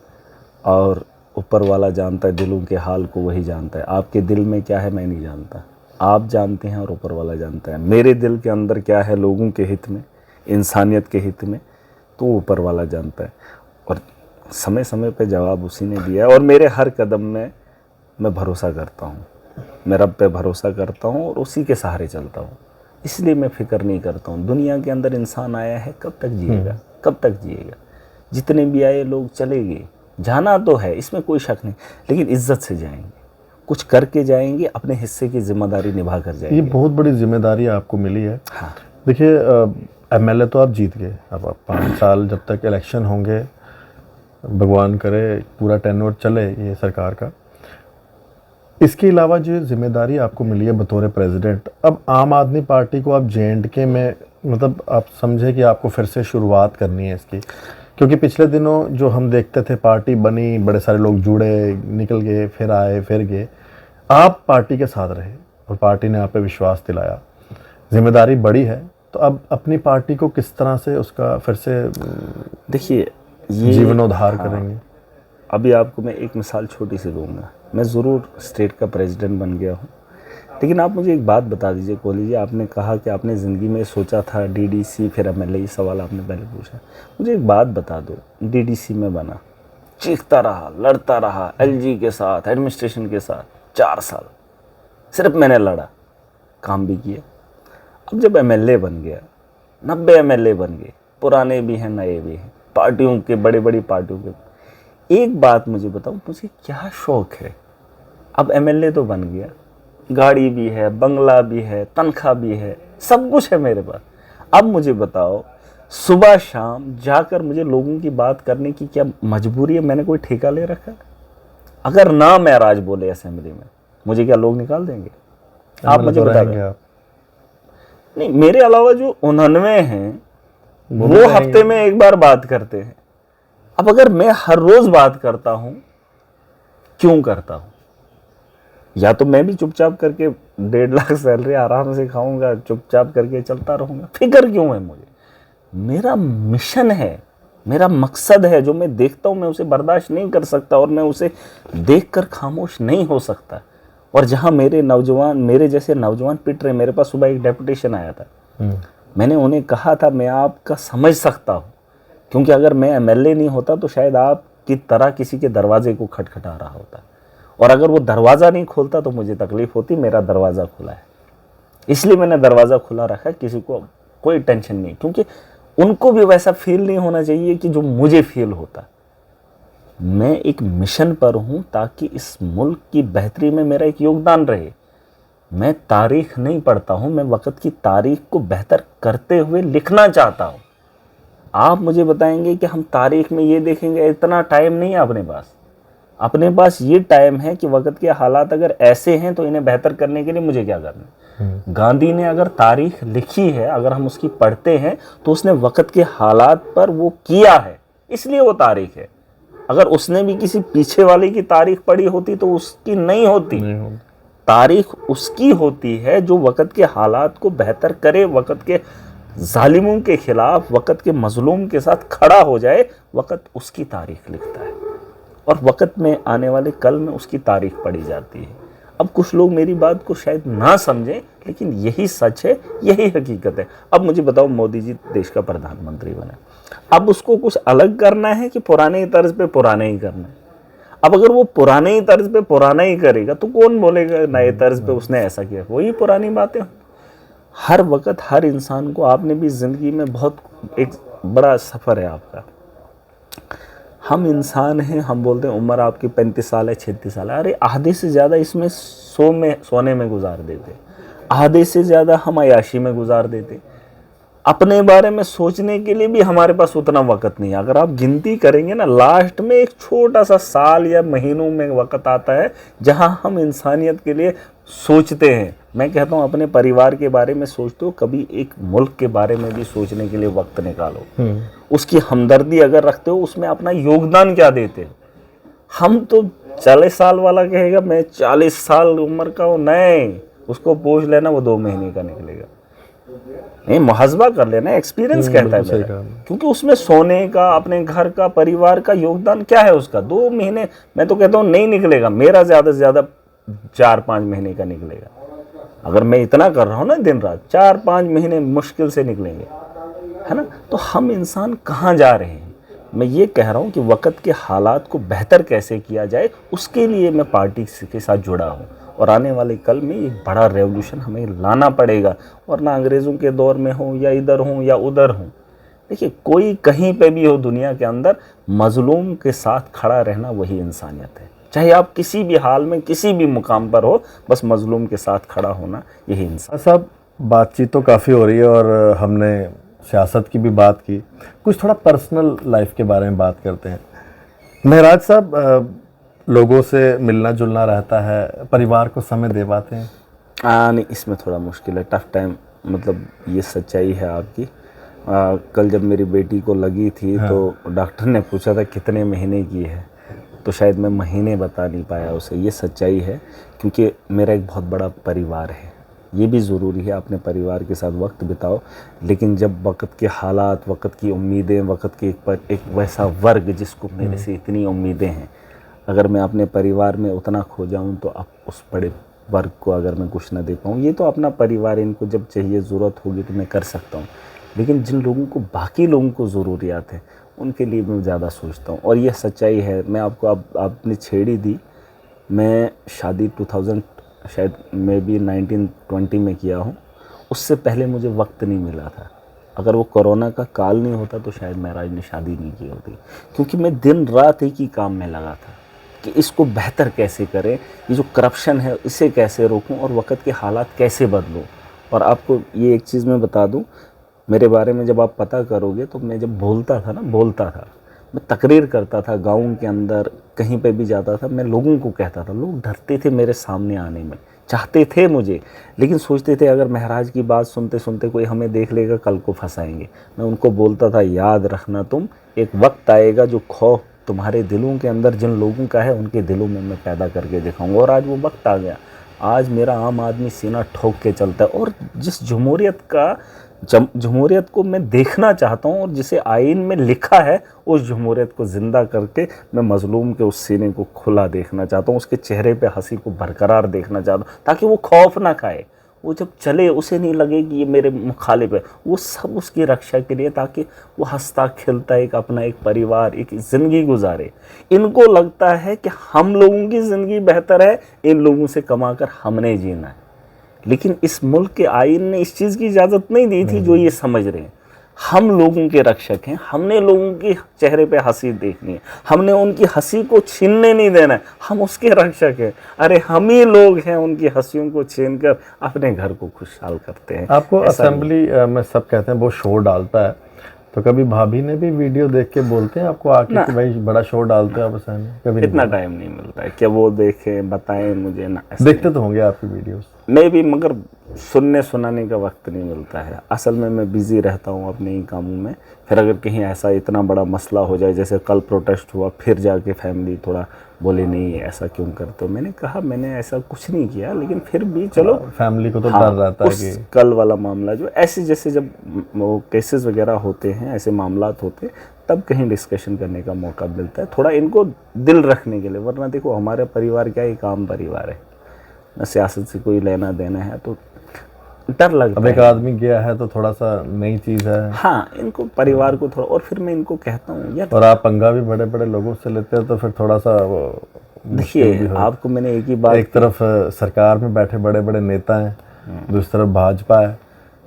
और ऊपर वाला जानता है दिलों के हाल को, वही जानता है। आपके दिल में क्या है मैं नहीं जानता, आप जानते हैं, और ऊपर वाला जानता है। मेरे दिल के अंदर क्या है लोगों के हित में, इंसानियत के हित में, तो ऊपर वाला जानता है, और समय समय पे जवाब उसी ने दिया है। और मेरे हर कदम में मैं भरोसा करता हूँ, मैं रब पे भरोसा करता हूँ, और उसी के सहारे चलता हूँ। इसलिए मैं फिक्र नहीं करता हूँ। दुनिया के अंदर इंसान आया है, कब तक जिएगा, कब तक जिएगा? जितने भी आए लोग चले गए, जाना तो है, इसमें कोई शक नहीं, लेकिन इज्जत से जाएंगे, कुछ करके जाएंगे, अपने हिस्से की जिम्मेदारी निभा कर जाएंगे। ये बहुत बड़ी जिम्मेदारी आपको मिली है। हाँ। देखिए, एमएलए तो आप जीत गए, अब आप 5 साल जब तक इलेक्शन होंगे, भगवान करे पूरा टेन्योर चले ये सरकार का। इसके अलावा जो जिम्मेदारी आपको मिली है बतौर प्रेसिडेंट, अब आम आदमी पार्टी को आप J&K में, मतलब आप समझे कि आपको फिर से शुरुआत करनी है इसकी, क्योंकि पिछले दिनों जो हम देखते थे पार्टी बनी, बड़े सारे लोग जुड़े, निकल गए, फिर आए, फिर गए, आप पार्टी के साथ रहे और पार्टी ने आप पे विश्वास दिलाया, जिम्मेदारी बड़ी है, तो अब अपनी पार्टी को किस तरह से उसका फिर से देखिए ये जीवनोद्धार हाँ, करेंगे? अभी आपको मैं एक मिसाल छोटी सी दूंगा। मैं ज़रूर स्टेट का प्रेसिडेंट बन गया हूँ, लेकिन आप मुझे एक बात बता दीजिए कोहली जी, आपने कहा कि आपने ज़िंदगी में सोचा था DDC फिर MLA, ये सवाल आपने पहले पूछा। मुझे एक बात बता दो, DDC में बना, चीखता रहा, लड़ता रहा LG के साथ, एडमिनिस्ट्रेशन के साथ 4 साल सिर्फ मैंने लड़ा, काम भी किया। अब जब MLA बन गया, 90 MLA बन गए, पुराने भी हैं नए भी हैं, पार्टियों के, बड़ी बड़ी पार्टियों के। एक बात मुझे बताओ, मुझे क्या शौक है? अब MLA तो बन गया, गाड़ी भी है, बंगला भी है, तनख्वाह भी है, सब कुछ है मेरे पास। अब मुझे बताओ, सुबह शाम जाकर मुझे लोगों की बात करने की क्या मजबूरी है? मैंने कोई ठेका ले रखा है? अगर ना मैं राज बोले असेंबली में, मुझे क्या लोग निकाल देंगे? आप मुझे बता रहे नहीं, मेरे अलावा जो 99 हैं वो हफ्ते में एक बार बात करते हैं। अब अगर मैं हर रोज बात करता हूं, क्यों करता हूं? या तो मैं भी चुपचाप करके 1.5 लाख सैलरी आराम से खाऊंगा, चुपचाप करके चलता रहूंगा, फिक्र क्यों है मुझे? मेरा मिशन है, मेरा मकसद है, जो मैं देखता हूं मैं उसे बर्दाश्त नहीं कर सकता और मैं उसे देखकर खामोश नहीं हो सकता। और जहां मेरे जैसे नौजवान पिट रहे, मेरे पास सुबह एक डेपुटेशन आया था, मैंने उन्हें कहा था मैं आपका समझ सकता हूं, क्योंकि अगर मैं MLA नहीं होता तो शायद आपकी तरह किसी के दरवाजे को खटखटा रहा होता, और अगर वो दरवाज़ा नहीं खोलता तो मुझे तकलीफ होती। मेरा दरवाज़ा खुला है, इसलिए मैंने दरवाज़ा खुला रखा, किसी को कोई टेंशन नहीं, क्योंकि उनको भी वैसा फील नहीं होना चाहिए कि जो मुझे फील होता। मैं एक मिशन पर हूँ ताकि इस मुल्क की बेहतरी में मेरा एक योगदान रहे। मैं तारीख नहीं पढ़ता हूँ, मैं वक़्त की तारीख को बेहतर करते हुए लिखना चाहता हूँ। आप मुझे बताएंगे कि हम तारीख में ये देखेंगे, इतना टाइम नहीं है अपने पास। अपने पास ये टाइम है कि वक़्त के हालात अगर ऐसे हैं तो इन्हें बेहतर करने के लिए मुझे क्या करना है। गांधी ने अगर तारीख लिखी है, अगर हम उसकी पढ़ते हैं तो उसने वक़्त के हालात पर वो किया है, इसलिए वो तारीख है। अगर उसने भी किसी पीछे वाले की तारीख पढ़ी होती तो उसकी नहीं होती। तारीख उसकी होती है जो वक़्त के हालात को बेहतर करे, वक़्त के जालिमों के खिलाफ, वक़्त के मजलूम के साथ खड़ा हो जाए। वक़्त उसकी तारीख लिखता है और वक़्त में आने वाले कल में उसकी तारीख पढ़ी जाती है। अब कुछ लोग मेरी बात को शायद ना समझें, लेकिन यही सच है, यही हकीकत है। अब मुझे बताओ, मोदी जी देश का प्रधानमंत्री बने, अब उसको कुछ अलग करना है कि पुराने ही तर्ज पे पुराने ही करना है? अब अगर वो पुराने ही तर्ज पे पुराना ही करेगा तो कौन बोलेगा नए तर्ज पे उसने ऐसा किया? वही पुरानी बातें। हर वक्त हर इंसान को, आपने भी ज़िंदगी में बहुत एक बड़ा सफ़र है आपका। हम इंसान हैं, हम बोलते हैं उम्र आपकी 35 साल है, 36 साल है। अरे आधे से ज़्यादा इसमें सोने में गुजार देते, आधे से ज़्यादा हम अयाशी में गुजार देते। अपने बारे में सोचने के लिए भी हमारे पास उतना वक्त नहीं है। अगर आप गिनती करेंगे ना, लास्ट में एक छोटा सा साल या महीनों में वक्त आता है जहां हम इंसानियत के लिए सोचते हैं। मैं कहता हूं अपने परिवार के बारे में सोचते हो, कभी एक मुल्क के बारे में भी सोचने के लिए वक्त निकालो। उसकी हमदर्दी अगर रखते हो, उसमें अपना योगदान क्या देते हो। हम तो 40 साल वाला कहेगा मैं 40 साल उम्र का हूँ, नहीं, उसको पूछ लेना वो 2 महीने का निकलेगा। नहीं, मुहासबा कर लेना, एक्सपीरियंस कहता है मेरा। क्योंकि उसमें सोने का, अपने घर का, परिवार का योगदान क्या है उसका। 2 महीने मैं तो कहता हूँ नहीं निकलेगा, मेरा ज़्यादा से ज़्यादा 4-5 महीने का निकलेगा। अगर मैं इतना कर रहा हूँ ना दिन रात, 4-5 महीने मुश्किल से निकलेंगे, है ना। तो हम इंसान कहाँ जा रहे हैं? मैं ये कह रहा हूँ कि वक़्त के हालात को बेहतर कैसे किया जाए, उसके लिए मैं पार्टी के साथ जुड़ा हूँ। और आने वाले कल में एक बड़ा रेवोल्यूशन हमें लाना पड़ेगा, वरना अंग्रेज़ों के दौर में हो या इधर हूँ या उधर हूँ, देखिए, कोई कहीं पे भी हो दुनिया के अंदर, मजलूम के साथ खड़ा रहना वही इंसानियत है। चाहे आप किसी भी हाल में किसी भी मुकाम पर हो, बस मजलूम के साथ खड़ा होना यही इंसान। साहब, बातचीत तो काफ़ी हो रही है और हमने सियासत की भी बात की, कुछ थोड़ा पर्सनल लाइफ के बारे में बात करते हैं। महराज साहब, लोगों से मिलना जुलना रहता है, परिवार को समय दे पाते हैं? नहीं, इसमें थोड़ा मुश्किल है, टफ टाइम, मतलब ये सच्चाई है आपकी। कल जब मेरी बेटी को लगी थी तो डॉक्टर ने पूछा था कितने महीने की है, तो शायद मैं महीने बता नहीं पाया उसे। ये सच्चाई है, क्योंकि मेरा एक बहुत बड़ा परिवार है। ये भी ज़रूरी है, अपने परिवार के साथ वक्त बिताओ, लेकिन जब वक्त के हालात, वक्त की उम्मीदें, वक्त के एक वैसा वर्ग जिसको मेरे से इतनी उम्मीदें हैं, अगर मैं अपने परिवार में उतना खो जाऊं तो अब उस बड़े वर्ग को अगर मैं कुछ ना दे पाऊँ, ये तो अपना परिवार, इनको जब चाहिए ज़रूरत होगी तो मैं कर सकता हूँ, लेकिन जिन लोगों को, बाकी लोगों को ज़रूरियात है, उनके लिए मैं ज़्यादा सोचता हूँ। और ये सच्चाई है। मैं आपको, आपने छेड़ी दी, मैं शादी 2000 शायद मैं भी 1920 में किया हूँ। उससे पहले मुझे वक्त नहीं मिला था। अगर वो कोरोना का काल नहीं होता तो शायद महराज ने शादी नहीं की होती, क्योंकि मैं दिन रात एक ही काम में लगा था कि इसको बेहतर कैसे करें, ये जो करप्शन है इसे कैसे रोकूं और वक्त के हालात कैसे बदलूं। और आपको ये एक चीज़ मैं बता दूं, मेरे बारे में जब आप पता करोगे तो मैं जब बोलता था, मैं तकरीर करता था गाँव के अंदर, कहीं पे भी जाता था, मैं लोगों को कहता था, लोग डरते थे मेरे सामने आने में, चाहते थे मुझे, लेकिन सोचते थे अगर महराज की बात सुनते सुनते कोई हमें देख लेगा कल को फंसाएंगे। मैं उनको बोलता था, याद रखना तुम, एक वक्त आएगा जो खौफ तुम्हारे दिलों के अंदर जिन लोगों का है उनके दिलों में मैं पैदा करके दिखाऊंगा। और आज वो वक्त आ गया। आज मेरा आम आदमी सीना ठोक के चलता है, और जिस जमहूरियत को मैं देखना चाहता हूँ और जिसे आइन में लिखा है, उस जमहूरियत को ज़िंदा करके मैं मजलूम के उस सीने को खुला देखना चाहता हूँ, उसके चेहरे पे हंसी को बरकरार देखना चाहता हूँ, ताकि वो खौफ ना खाए। वो जब चले उसे नहीं लगे कि ये मेरे मुखालिफ है। वो सब उसकी रक्षा के लिए, ताकि वो हंसता खिलता एक अपना एक परिवार, एक ज़िंदगी गुजारे। इनको लगता है कि हम लोगों की ज़िंदगी बेहतर है, इन लोगों से कमाकर हमने जीना है, लेकिन इस मुल्क के आईन ने इस चीज़ की इजाज़त नहीं दी थी जो ये समझ रहे हैं। हम लोगों के रक्षक हैं, हमने लोगों के चेहरे पे हंसी देखनी है, हमने उनकी हंसी को छीनने नहीं देना है, हम उसके रक्षक हैं। अरे हम ही लोग हैं उनकी हंसियों को छीनकर अपने घर को खुशहाल करते हैं। आपको असेंबली में सब कहते हैं वो शोर डालता है, तो कभी भाभी ने भी वीडियो देख के बोलते हैं आपको आके कि भाई बड़ा शोर डालते हो आप असेंबली? कभी इतना टाइम नहीं मिलता है कि वो देखें, बताएं मुझे ना। देखते तो होंगे आपकी वीडियोस? मैं भी, मगर सुनने सुनाने का वक्त नहीं मिलता है। असल में मैं बिज़ी रहता हूँ अपने ही कामों में। फिर अगर कहीं ऐसा इतना बड़ा मसला हो जाए, जैसे कल प्रोटेस्ट हुआ, फिर जाके फैमिली थोड़ा बोले नहीं ऐसा क्यों करते हो। मैंने कहा मैंने ऐसा कुछ नहीं किया, लेकिन फिर भी चलो फैमिली को तो डर रहता है कि कल वाला मामला जो ऐसे, जैसे जब वो केसेस वगैरह होते हैं, ऐसे मामलात होते हैं, तब कहीं डिस्कशन करने का मौका मिलता है, थोड़ा इनको दिल रखने के लिए। वरना देखो हमारा परिवार क्या, एक आम परिवार है, न सियासत से कोई लेना देना है, तो डर लगता है। अब एक आदमी गया है तो थोड़ा सा नई चीज़ है। हाँ, इनको परिवार को थोड़ा, और फिर मैं इनको कहता हूँ यार, और आप पंगा भी बड़े बड़े लोगों से लेते हैं, तो फिर थोड़ा सा देखिए आपको मैंने एक ही बात, एक तरफ सरकार में बैठे बड़े बड़े नेता हैं, दूसरी तरफ भाजपा है,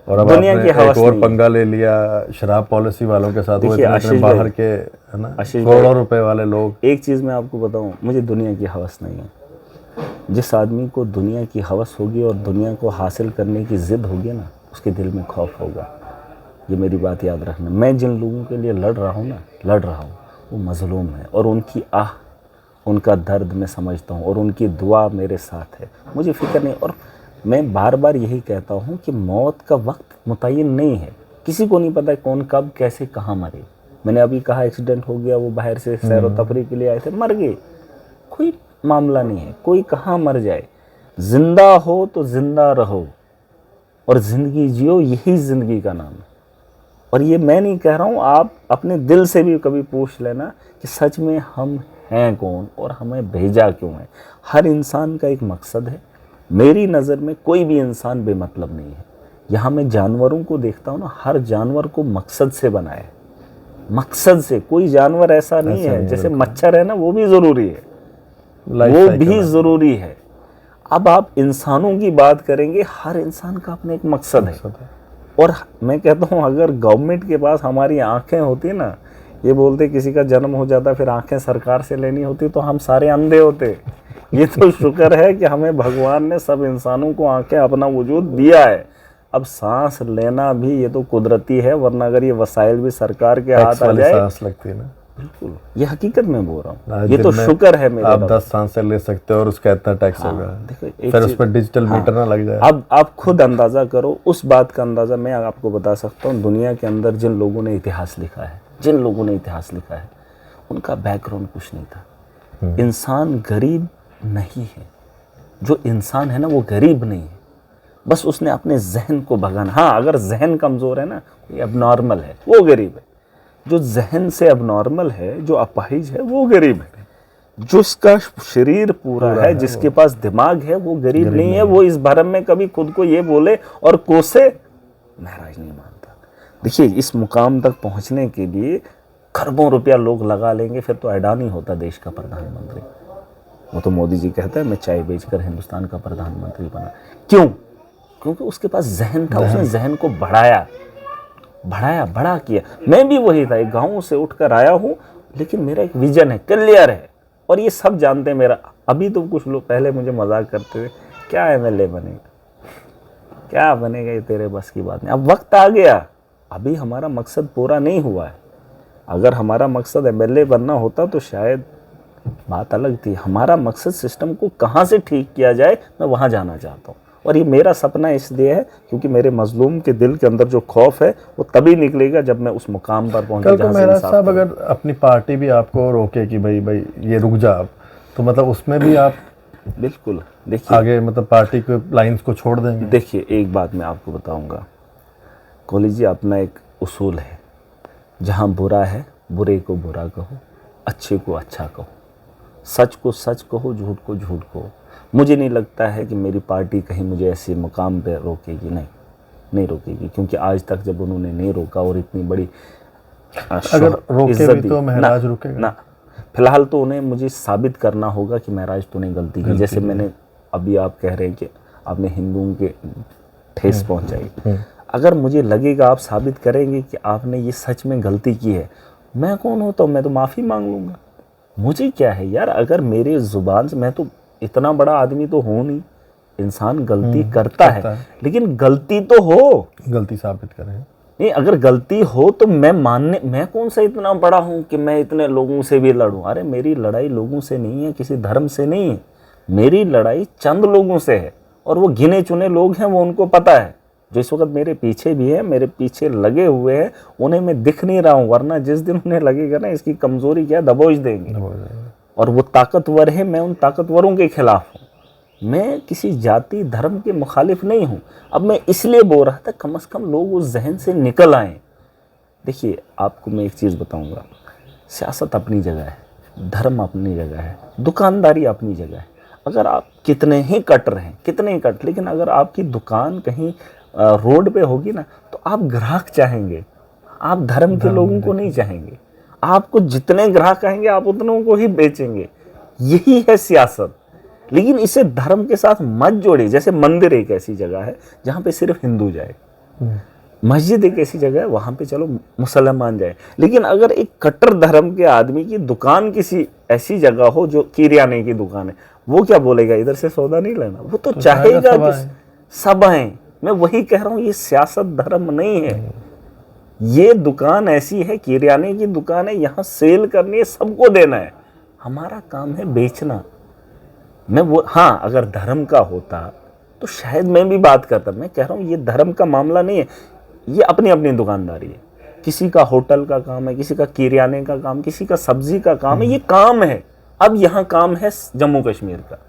और अब आपने एक और पंगा ले लिया शराब पॉलिसी वालों के साथ। वो इतने बाहर के है ना, करोड़ों रुपए वाले लोग। एक चीज़ मैं आपको बताऊँ, मुझे दुनिया की हवस नहीं है। जिस आदमी को दुनिया की हवस होगी और दुनिया को हासिल करने की ज़िद होगी ना, उसके दिल में खौफ होगा। ये मेरी बात याद रखना। मैं जिन लोगों के लिए लड़ रहा हूँ, वो मज़लूम है, और उनकी आह, उनका दर्द मैं समझता हूँ, और उनकी दुआ मेरे साथ है। मुझे फ़िक्र नहीं। और मैं बार बार यही कहता हूँ कि मौत का वक्त मुतय्यन नहीं है, किसी को नहीं पता कौन कब कैसे कहाँ मरे। मैंने अभी कहा एक्सीडेंट हो गया, वो बाहर से सैर व तफरीह के लिए आए थे, मर गए, कोई मामला नहीं है, कोई कहाँ मर जाए। जिंदा हो तो जिंदा रहो और ज़िंदगी जियो, यही ज़िंदगी का नाम है। और ये मैं नहीं कह रहा हूँ, आप अपने दिल से भी कभी पूछ लेना कि सच में हम हैं कौन और हमें भेजा क्यों है। हर इंसान का एक मकसद है। मेरी नज़र में कोई भी इंसान बेमतलब नहीं है। यहाँ मैं जानवरों को देखता हूँ ना, हर जानवर को मकसद से बनाया है, मकसद से। कोई जानवर ऐसा नहीं है, जैसे मच्छर है ना, वो भी ज़रूरी है, वो भी ज़रूरी है। अब आप इंसानों की बात करेंगे, हर इंसान का अपना एक मकसद है। और मैं कहता हूँ अगर गवर्नमेंट के पास हमारी आंखें होती ना, ये बोलते किसी का जन्म हो जाता फिर आंखें सरकार से लेनी होती तो हम सारे अंधे होते। ये तो शुक्र है कि हमें भगवान ने सब इंसानों को आंखें, अपना वजूद दिया है। अब सांस लेना भी ये तो कुदरती है, वरना अगर ये वसाइल भी सरकार के हाथ आ जाए, सांस लगती है ना, बिल्कुल ये हकीकत में बोल रहा हूँ, ये तो शुक्र है मेरे। आप 10 सांसें ले सकते हो और उसका इतना टैक्स होगा। देखो फिर उस पर डिजिटल मीटर ना लग जाए। अब आप खुद अंदाजा करो, उस बात का अंदाजा मैं आपको बता सकता हूँ। दुनिया के अंदर जिन लोगों ने इतिहास लिखा है, जिन लोगों ने इतिहास लिखा है, उनका बैकग्राउंड कुछ नहीं था। इंसान गरीब नहीं है, जो इंसान है ना वो गरीब नहीं है, बस उसने अपने जहन को भगाना। हाँ, अगर जहन कमज़ोर है ना, कोई अबनॉर्मल है, वो गरीब है। जो जहन से अबनॉर्मल है, जो अपाहिज है, वो गरीब है। जो उसका शरीर पूरा है, जिसके पास दिमाग है, वो गरीब नहीं है। वो इस भरम में कभी खुद को ये बोले और कोसे, महराज नहीं मानता। देखिए, इस मुकाम तक पहुंचने के लिए खरबों रुपया लोग लगा लेंगे, फिर तो अडानी होता देश का प्रधानमंत्री। वो तो मोदी जी कहते हैं मैं चाय बेचकर हिंदुस्तान का प्रधानमंत्री बना। क्यों? क्योंकि उसके पास जहन था, उसने जहन को बढ़ाया, बड़ा किया। मैं भी वही था, एक गाँव से उठकर आया हूँ, लेकिन मेरा एक विजन है, क्लियर है, और ये सब जानते हैं मेरा। अभी तो कुछ लोग पहले मुझे मजाक करते थे, क्या एमएलए बनेगा, क्या बनेगा, ये तेरे बस की बात नहीं। अब वक्त आ गया, अभी हमारा मकसद पूरा नहीं हुआ है। अगर हमारा मकसद एमएलए बनना होता तो शायद बात अलग थी। हमारा मकसद सिस्टम को कहाँ से ठीक किया जाए, मैं वहाँ जाना चाहता हूँ। और ये मेरा सपना इसलिए है क्योंकि मेरे मजलूम के दिल के अंदर जो खौफ है वो तभी निकलेगा जब मैं उस मुकाम पर पहुँचूँ। कल को मेहराज साहब अगर अपनी पार्टी भी आपको रोके कि भाई ये रुक जा, तो मतलब उसमें भी आप बिल्कुल देखिए आगे मतलब पार्टी के लाइंस को छोड़ देंगे? देखिए, एक बात मैं आपको बताऊंगा, कोहली जी, अपना एक उसूल है, जहाँ बुरा है बुरे को बुरा कहो, अच्छे को अच्छा कहो, सच को सच कहो, झूठ को झूठ कहो। मुझे नहीं लगता है कि मेरी पार्टी कहीं मुझे ऐसे मुकाम पे रोकेगी, नहीं रोकेगी, क्योंकि आज तक जब उन्होंने नहीं रोका और इतनी बड़ी अगर रोके भी तो महराज रुकेगा ना। फिलहाल तो उन्हें मुझे साबित करना होगा कि महराज तूने गलती की। जैसे मैंने अभी, आप कह रहे हैं कि आपने हिंदुओं के ठेस पहुंचाई, अगर मुझे लगेगा आप साबित करेंगे कि आपने ये सच में गलती की है, मैं कौन होता हूँ, मैं तो माफ़ी मांग लूँगा। मुझे क्या है यार, अगर मेरे ज़ुबान से, मैं तो इतना बड़ा आदमी तो हूँ नहीं, इंसान गलती करता है, लेकिन गलती तो हो, गलती साबित करें। नहीं, अगर गलती हो तो मैं कौन सा इतना बड़ा हूँ कि मैं इतने लोगों से भी लड़ूं। अरे मेरी लड़ाई लोगों से नहीं है, किसी धर्म से नहीं है, मेरी लड़ाई चंद लोगों से है, और वो गिने चुने लोग हैं, वो उनको पता है, जो इस वक्त मेरे पीछे भी है, मेरे पीछे लगे हुए हैं, उन्हें मैं दिख नहीं रहा हूँ, वरना जिस दिन उन्हें लगेगा ना इसकी कमजोरी क्या, दबोच देंगे। और वो ताकतवर है, मैं उन ताकतवरों के खिलाफ हूँ, मैं किसी जाति धर्म के मुखालिफ नहीं हूँ। अब मैं इसलिए बोल रहा था कम से कम लोग उस जहन से निकल आएँ। देखिए, आपको मैं एक चीज़ बताऊँगा, सियासत अपनी जगह है, धर्म अपनी जगह है, दुकानदारी अपनी जगह है। अगर आप कितने ही कट रहे हैं, कितने ही कट, लेकिन अगर आपकी दुकान कहीं रोड पे होगी ना, तो आप ग्राहक चाहेंगे, आप धर्म के लोगों को नहीं चाहेंगे। आपको जितने ग्राहक आएंगे आप उतनों को ही बेचेंगे, यही है सियासत। लेकिन इसे धर्म के साथ मत जोड़िए। जैसे मंदिर एक ऐसी जगह है जहाँ पे सिर्फ हिंदू जाए, मस्जिद एक ऐसी जगह है वहाँ पे चलो मुसलमान जाए, लेकिन अगर एक कट्टर धर्म के आदमी की दुकान किसी ऐसी जगह हो जो किरियाने की दुकान है, वो क्या बोलेगा, इधर से सौदा नहीं लेना, वो तो चाहेगा कि सब आए। मैं वही कह रहा हूँ, ये सियासत धर्म नहीं है, ये दुकान ऐसी है, किरियाने की दुकान है, यहाँ सेल करनी है, सबको देना है, हमारा काम है बेचना। मैं वो, हाँ, अगर धर्म का होता तो शायद मैं भी बात करता। मैं कह रहा हूँ ये धर्म का मामला नहीं है, ये अपनी अपनी दुकानदारी है। किसी का होटल का काम है, किसी का किरियाने का काम, किसी का सब्जी का काम है, ये काम है। अब यहाँ काम है जम्मू कश्मीर का,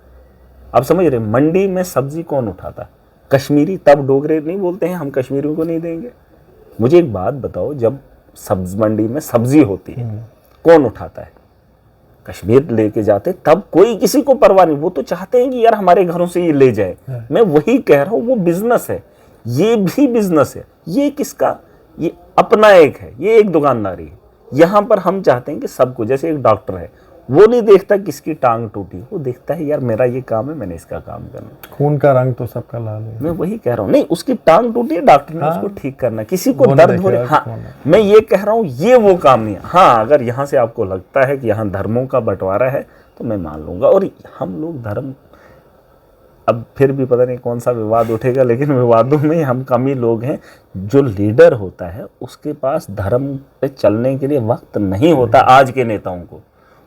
आप समझ रहे, मंडी में सब्जी कौन उठाता, कश्मीरी। तब डोगरे नहीं बोलते हैं हम कश्मीरियों को नहीं देंगे। मुझे एक बात बताओ, जब सब्जी मंडी में सब्जी होती है कौन उठाता है, कश्मीर लेके जाते, तब कोई किसी को परवाह नहीं, वो तो चाहते हैं कि यार हमारे घरों से ये ले जाए। मैं वही कह रहा हूँ, वो बिजनेस है, ये भी बिजनेस है। ये किसका, ये अपना एक है, ये एक दुकानदारी है। यहाँ पर हम चाहते हैं कि सबको, जैसे एक डॉक्टर है, वो नहीं देखता किसकी टांग टूटी, वो देखता है यार मेरा ये काम है, मैंने इसका काम करना। खून का रंग तो सबका लाल है। मैं वही कह रहा हूँ, नहीं उसकी टांग टूटी है, डॉक्टर ने उसको ठीक करना, किसी को दर्द हो रहा है। हाँ, मैं ये कह रहा हूँ ये वो काम नहीं है। हाँ, अगर यहाँ से आपको लगता है कि यहाँ धर्मों का बंटवारा है तो मैं मान लूंगा। और हम लोग धर्म, अब फिर भी पता नहीं कौन सा विवाद उठेगा, लेकिन विवादों में हम कम ही लोग हैं। जो लीडर होता है उसके पास धर्म पे चलने के लिए वक्त नहीं होता आज के नेताओं को,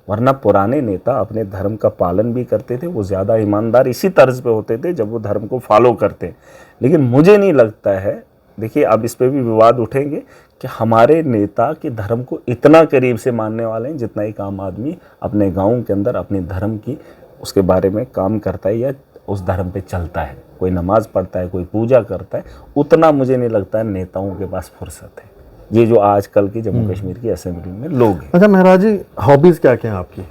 वरना पुराने नेता अपने धर्म का पालन भी करते थे, वो ज़्यादा ईमानदार इसी तर्ज पे होते थे जब वो धर्म को फॉलो करते। लेकिन मुझे नहीं लगता है, देखिए अब इस पे भी विवाद उठेंगे कि हमारे नेता के धर्म को इतना करीब से मानने वाले हैं जितना एक आम आदमी अपने गाँव के अंदर अपने धर्म की उसके बारे में काम करता है या उस धर्म पे चलता है, कोई नमाज पढ़ता है, कोई पूजा करता है, उतना मुझे नहीं लगता है नेताओं के पास फुर्सत है। ये जो आजकल की जम्मू कश्मीर की असेंबली में लोग हैं। अच्छा महाराज जी, हॉबीज क्या क्या हैं आपकी?